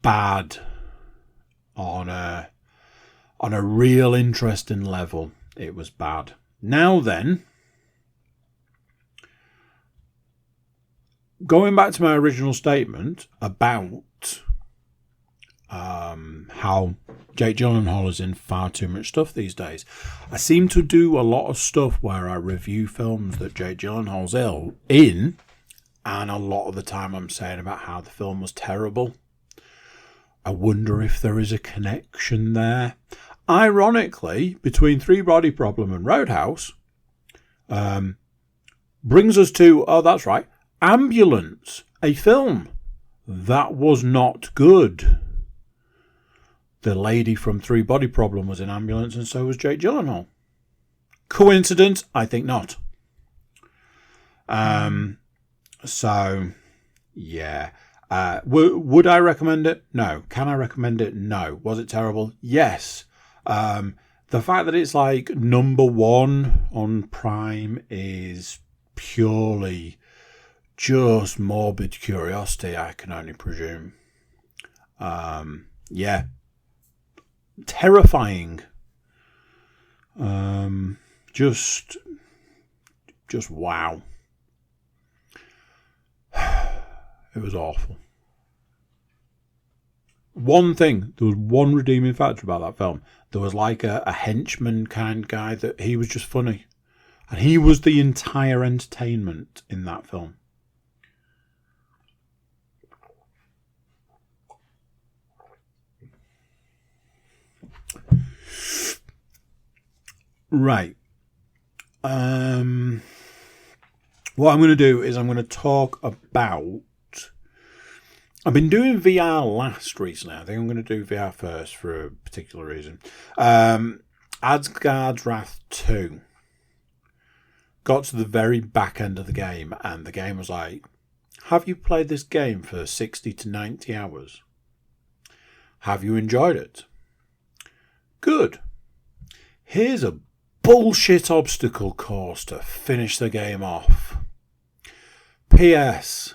bad on a real interesting level. It was bad. Now then, going back to my original statement about how Jake Gyllenhaal is in far too much stuff these days, I seem to do a lot of stuff where I review films that Jake Gyllenhaal's in, and a lot of the time I'm saying about how the film was terrible. I wonder if there is a connection there. ironically, between Three Body Problem and Roadhouse, brings us to, oh, that's right, Ambulance, a film that was not good. The lady from Three Body Problem was in Ambulance, and so was Jake Gyllenhaal. Coincidence? I think not. So, yeah. Would I recommend it? No. Can I recommend it? No. Was it terrible? Yes. The fact that it's like number 1 on Prime is purely just morbid curiosity, I can only presume. Yeah. Terrifying. Just wow. It was awful. One thing, there was one redeeming factor about that film. There was like a henchman kind guy that he was just funny. And he was the entire entertainment in that film. Right. What I'm going to do is I'm going to talk about... I've been doing VR last recently. I think I'm going to do VR first for a particular reason. Asgard's Wrath 2. Got to the very back end of the game, and the game was like, have you played this game for 60 to 90 hours? Have you enjoyed it? Good. Here's a bullshit obstacle course to finish the game off. P.S.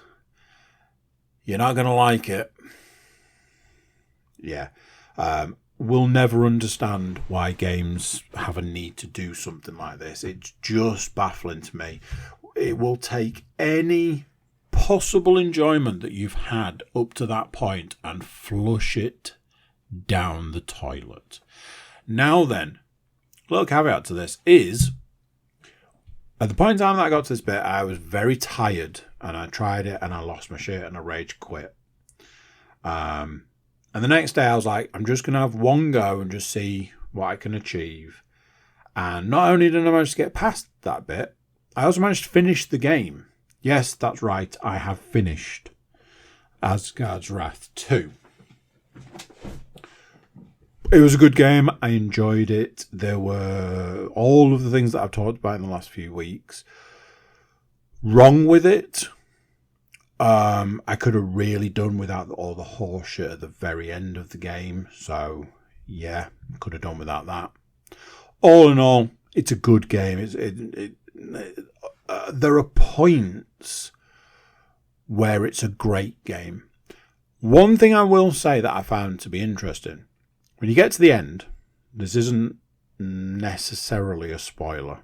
You're not going to like it. Yeah. We'll never understand why games have a need to do something like this. It's just baffling to me. It will take any possible enjoyment that you've had up to that point and flush it down the toilet. Now then, little caveat to this is, at the point in time that I got to this bit, I was very tired and I tried it and I lost my shit and I rage quit. And the next day I was like, I'm just going to have one go and just see what I can achieve. And not only did I manage to get past that bit, I also managed to finish the game. Yes, that's right, I have finished Asgard's Wrath 2. It was a good game. I enjoyed it. There were all of the things that I've talked about in the last few weeks wrong with it. I could have really done without all the horseshit at the very end of the game. So, yeah, could have done without that. All in all, it's a good game. There are points where it's a great game. One thing I will say that I found to be interesting, when you get to the end, this isn't necessarily a spoiler,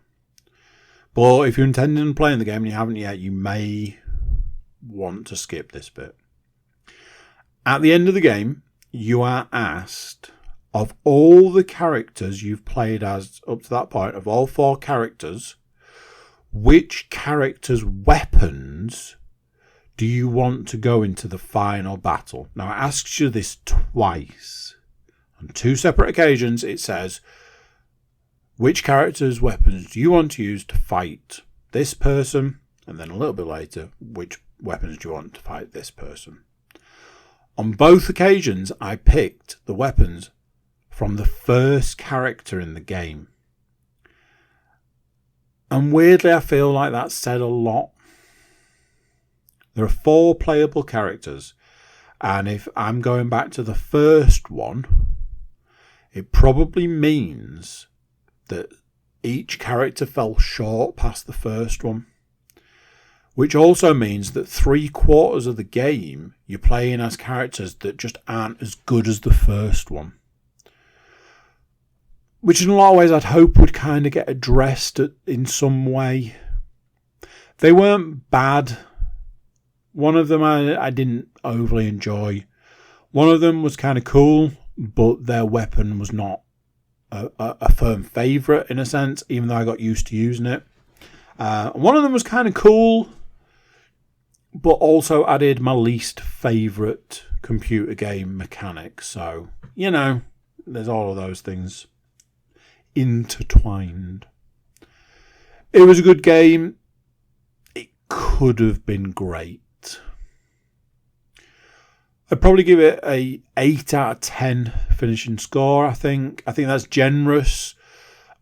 but if you're intending on playing the game and you haven't yet, you may want to skip this bit. At the end of the game, you are asked, of all the characters you've played as up to that point, of all 4 characters, which character's weapons do you want to go into the final battle? Now, it asks you this twice. On 2 separate occasions, it says, which character's weapons do you want to use to fight this person? And then a little bit later, which weapons do you want to fight this person? On both occasions, I picked the weapons from the first character in the game. And weirdly, I feel like that said a lot. There are 4 playable characters. And if I'm going back to the first one, it probably means that each character fell short past the first one. Which also means that 3/4 of the game you're playing as characters that just aren't as good as the first one. Which in a lot of ways I'd hope would kind of get addressed in some way. They weren't bad. One of them I didn't overly enjoy. One of them was kind of cool, but their weapon was not a firm favourite in a sense, even though I got used to using it. One of them was kind of cool, but also added my least favourite computer game mechanic. So, you know, there's all of those things intertwined. It was a good game. It could have been great. I'd probably give it a 8 out of 10 finishing score, I think. I think that's generous.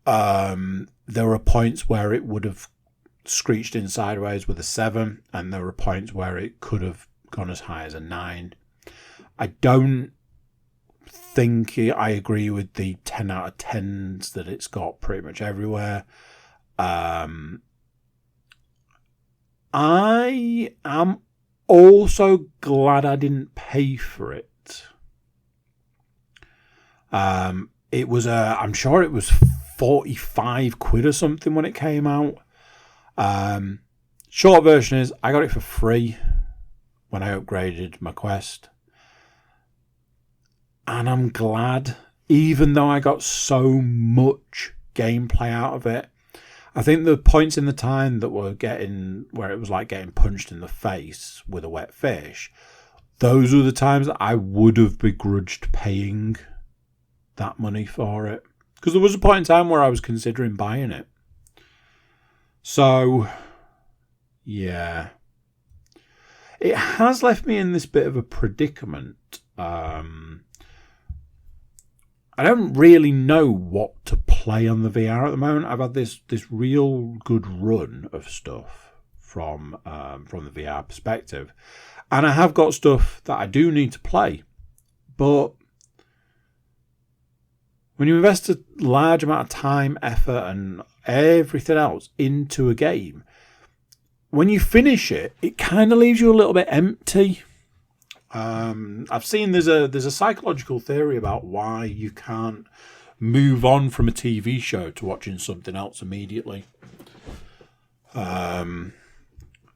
There were points where it would have screeched in sideways with a 7, and there were points where it could have gone as high as a 9. I don't think I agree with the 10 out of 10s that it's got pretty much everywhere. I am also glad I didn't pay for it. It was I'm sure it was 45 quid or something when it came out. Short version is I got it for free when I upgraded my Quest. And I'm glad, even though I got so much gameplay out of it. I think the points in the time that were getting, where it was like getting punched in the face with a wet fish, those were the times that I would have begrudged paying that money for it. Because there was a point in time where I was considering buying it. So, yeah. It has left me in this bit of a predicament. I don't really know what to play on the VR at the moment. I've had this real good run of stuff from the VR perspective, and I have got stuff that I do need to play. But when you invest a large amount of time, effort, and everything else into a game, when you finish it, it kind of leaves you a little bit empty. I've seen there's a psychological theory about why you can't move on from a TV show to watching something else immediately. And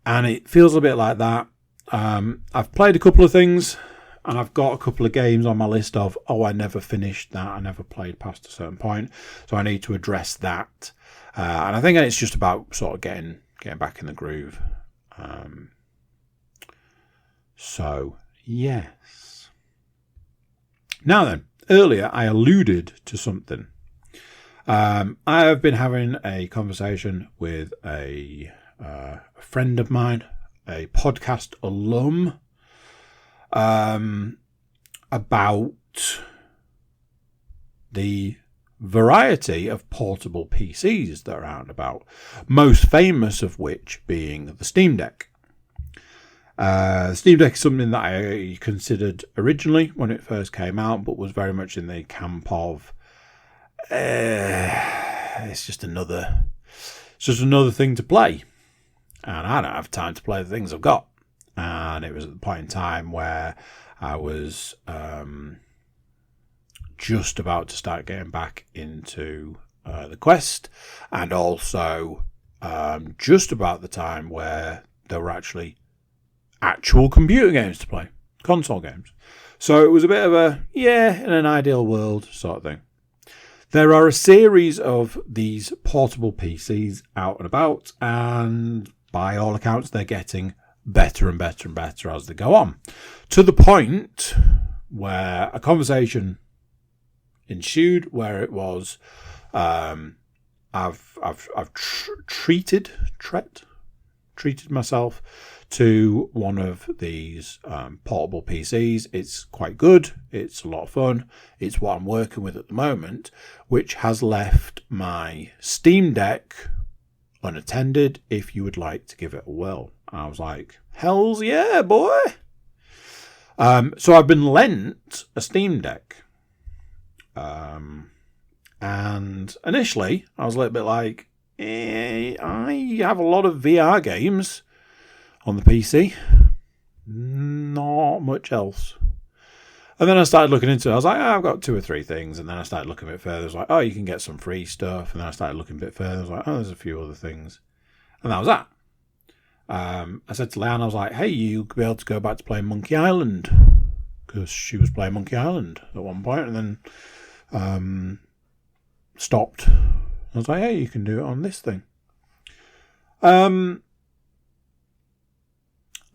it feels a bit like that. I've played a couple of things, and I've got a couple of games on my list of, I never finished that, I never played past a certain point, so I need to address that. And I think it's just about sort of getting back in the groove. So, yes. Now then, earlier I alluded to something. I have been having a conversation with a friend of mine, a podcast alum, about the variety of portable PCs that are out and about, most famous of which being the Steam Deck. Steam Deck is something that I considered originally when it first came out, but was very much in the camp of it's just another thing to play, and I don't have time to play the things I've got. And it was at the point in time where I was just about to start getting back into the Quest, and also just about the time where there were actual computer games to play, console games. So it was a bit of a, in an ideal world sort of thing. There are a series of these portable PCs out and about, and by all accounts, they're getting better and better and better as they go on, to the point where a conversation ensued where it was, I've treated myself to one of these portable PCs. It's quite good. It's a lot of fun. It's what I'm working with at the moment, which has left my Steam Deck unattended. If you would like to give it a whirl. I was like, hells yeah, boy. So I've been lent a Steam Deck. And initially I was a little bit like, I have a lot of VR games on the PC, not much else. And then I started looking into it. I was like, I've got 2 or 3 things. And then I started looking a bit further. I was like, you can get some free stuff. And then I started looking a bit further. I was like, there's a few other things. And that was that. I said to Leanne, I was like, hey, you'll be able to go back to playing Monkey Island. Because she was playing Monkey Island at one point and then stopped. I was like, hey, you can do it on this thing.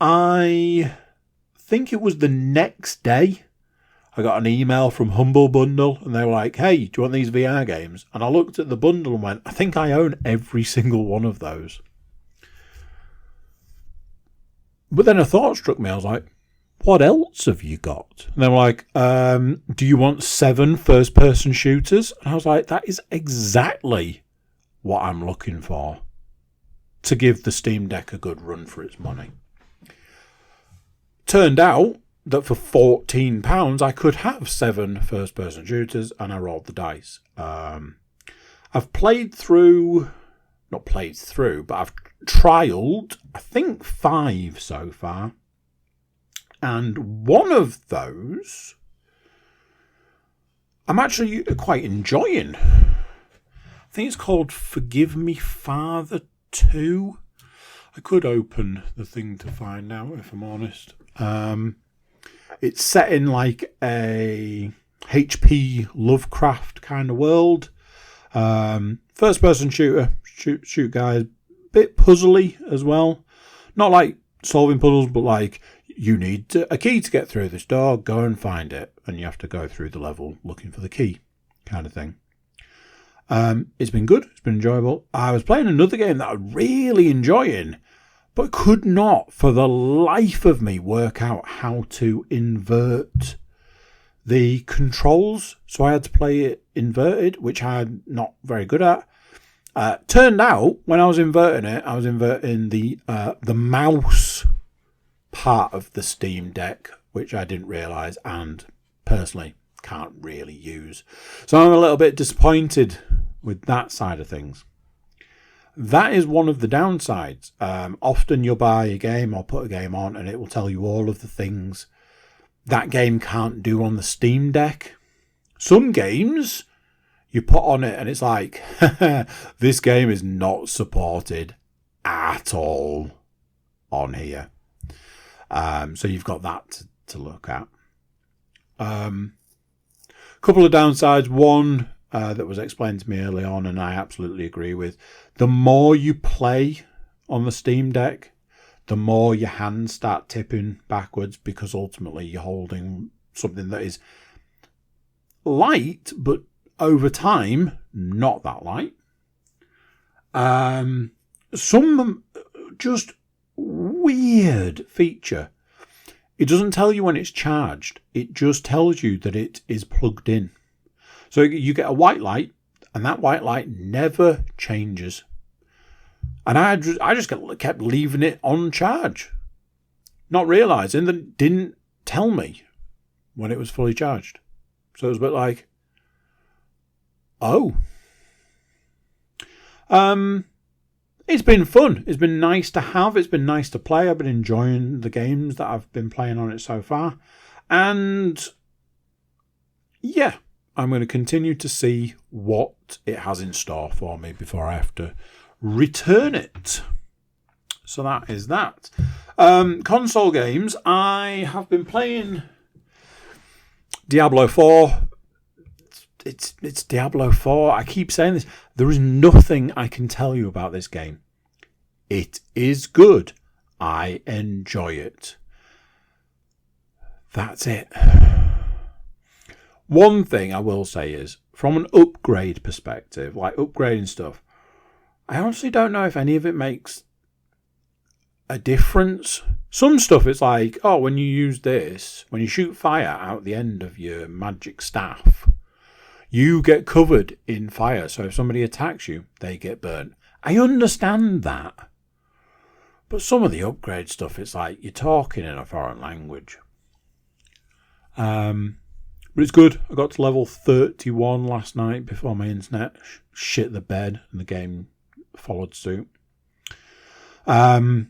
I think it was the next day I got an email from Humble Bundle and they were like, hey, do you want these VR games? And I looked at the bundle and went, I think I own every single one of those. But then a thought struck me. I was like, what else have you got? And they were like, do you want 7 first-person shooters? And I was like, that is exactly what I'm looking for to give the Steam Deck a good run for its money. Turned out that for £14 I could have 7 first-person shooters, and I rolled the dice. I've played through, not played through, but I've trialed, I think 5 so far. And one of those I'm actually quite enjoying. I think it's called Forgive Me Father 2. I could open the thing to find out, if I'm honest. It's set in like a HP Lovecraft kind of world. First person shooter, shoot guys, bit puzzly as well. Not like solving puzzles, but like you need a key to get through this door, go and find it, and you have to go through the level looking for the key kind of thing. It's been good, it's been enjoyable. I was playing another game that I'm really enjoying, but could not for the life of me work out how to invert the controls. So I had to play it inverted, which I'm not very good at. Turned out when I was inverting it, I was inverting the mouse part of the Steam Deck, which I didn't realise and personally can't really use. So I'm a little bit disappointed with that side of things. That is one of the downsides. Often you'll buy a game or put a game on and it will tell you all of the things that game can't do on the Steam Deck. Some games you put on it and it's like, this game is not supported at all on here. So you've got that to look at. Couple of downsides. One that was explained to me early on, and I absolutely agree with. The more you play on the Steam Deck, the more your hands start tipping backwards, because ultimately you're holding something that is light, but over time, not that light. Some just weird feature. It doesn't tell you when it's charged. It just tells you that it is plugged in. So you get a white light, and that white light never changes. And I just kept leaving it on charge, not realising that it didn't tell me when it was fully charged. So it was a bit like, oh. It's been fun. It's been nice to have. It's been nice to play. I've been enjoying the games that I've been playing on it so far. And yeah, I'm going to continue to see what it has in store for me before I have to return it. So that is that. Console games. I have been playing Diablo 4. It's Diablo 4. I keep saying this. There is nothing I can tell you about this game. It is good. I enjoy it. That's it. One thing I will say is, from an upgrade perspective, like upgrading stuff, I honestly don't know if any of it makes a difference. Some stuff it's like, oh, when you use this, when you shoot fire out the end of your magic staff, you get covered in fire. So if somebody attacks you, they get burnt. I understand that. But some of the upgrade stuff, it's like you're talking in a foreign language. But it's good. I got to level 31 last night before my internet shit the bed and the game followed suit. I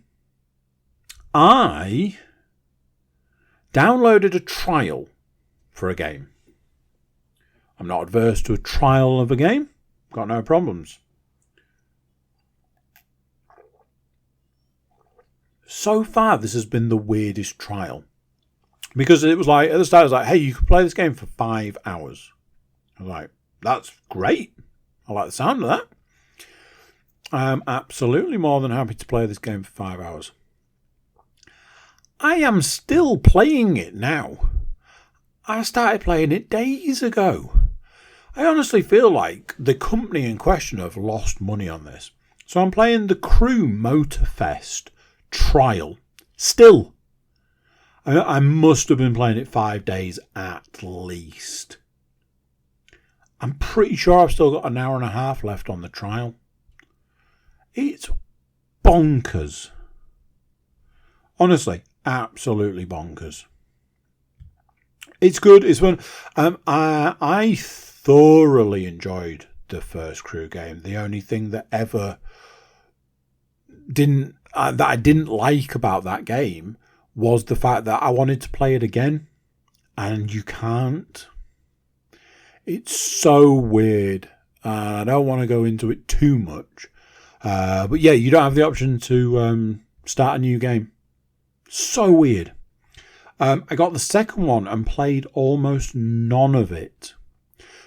downloaded a trial for a game. I'm not adverse to a trial of a game. Got no problems. So far, this has been the weirdest trial. Because it was like, at the start, it was like, hey, you can play this game for 5 hours. I was like, that's great. I like the sound of that. I'm absolutely more than happy to play this game for 5 hours. I am still playing it now. I started playing it days ago. I honestly feel like the company in question have lost money on this. So I'm playing the Crew Motorfest trial. Still. I must have been playing it 5 days at least. I'm pretty sure I've still got an hour and a half left on the trial. It's bonkers. Honestly, absolutely bonkers. It's good. It's fun. I thoroughly enjoyed the first Crew game. The only thing that I didn't like about that game was the fact that I wanted to play it again, and you can't. It's so weird. I don't want to go into it too much, but yeah, you don't have the option to start a new game. So weird. I got the second one and played almost none of it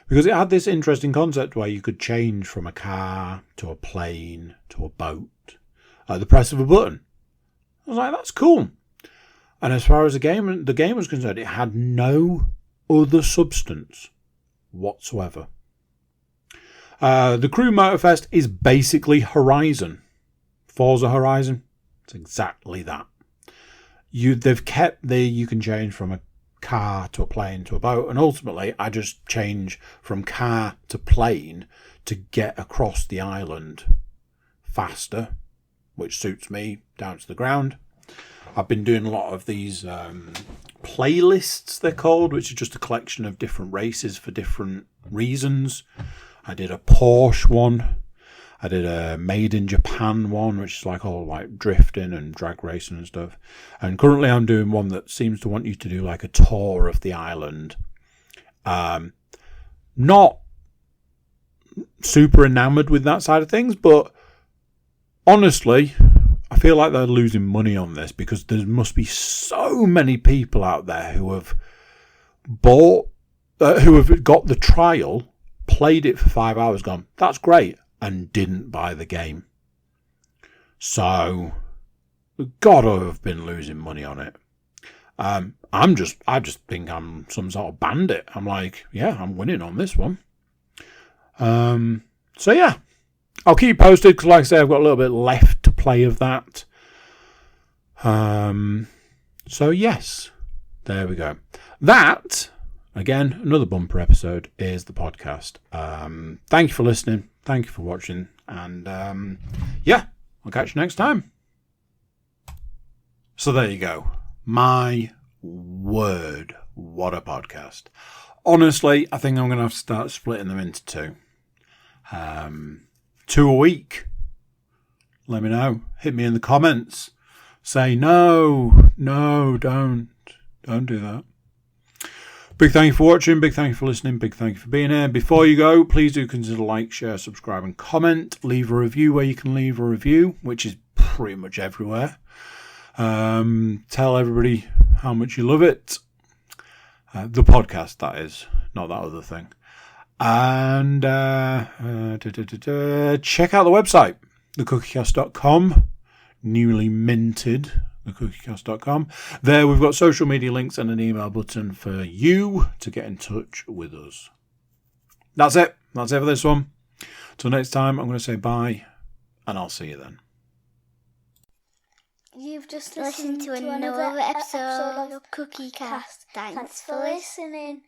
because it had this interesting concept where you could change from a car to a plane to a boat at the press of a button. I was like, that's cool. And as far as the game was concerned, it had no other substance whatsoever. The Crew Motorfest is basically Horizon. Forza Horizon. It's exactly that. They've kept you can change from a car to a plane to a boat, and ultimately I just change from car to plane to get across the island faster, which suits me down to the ground. I've been doing a lot of these playlists, they're called, which are just a collection of different races for different reasons. I did a Porsche one. I did a Made in Japan one, which is like all like drifting and drag racing and stuff. And currently I'm doing one that seems to want you to do like a tour of the island. Not super enamored with that side of things, but honestly, I feel like they're losing money on this because there must be so many people out there who have who have got the trial, played it for 5 hours, gone, that's great, and didn't buy the game. So, gotta have been losing money on it. I just think I'm some sort of bandit. I'm like, yeah, I'm winning on this one. So yeah, I'll keep you posted because, like I say, I've got a little bit left to play of that. So yes, there we go. That, again, another bumper episode is the podcast. Thank you for listening. Thank you for watching. And yeah, I'll catch you next time. So there you go. My word, what a podcast. Honestly, I think I'm going to have to start splitting them into two. 2 a week. Let me know. Hit me in the comments. Say no, don't do that. Big thank you for watching. Big thank you for listening. Big thank you for being here. Before you go, please do consider like, share, subscribe and comment. Leave a review where you can leave a review, which is pretty much everywhere. Tell everybody how much you love it. The podcast, that is, not that other thing. And check out the website, thecookiecast.com, newly minted, thecookiecast.com. There we've got social media links and an email button for you to get in touch with us. That's it. That's it for this one. Till next time, I'm going to say bye, and I'll see you then. You've just listened to another episode of Cookie Cast. Thanks for listening.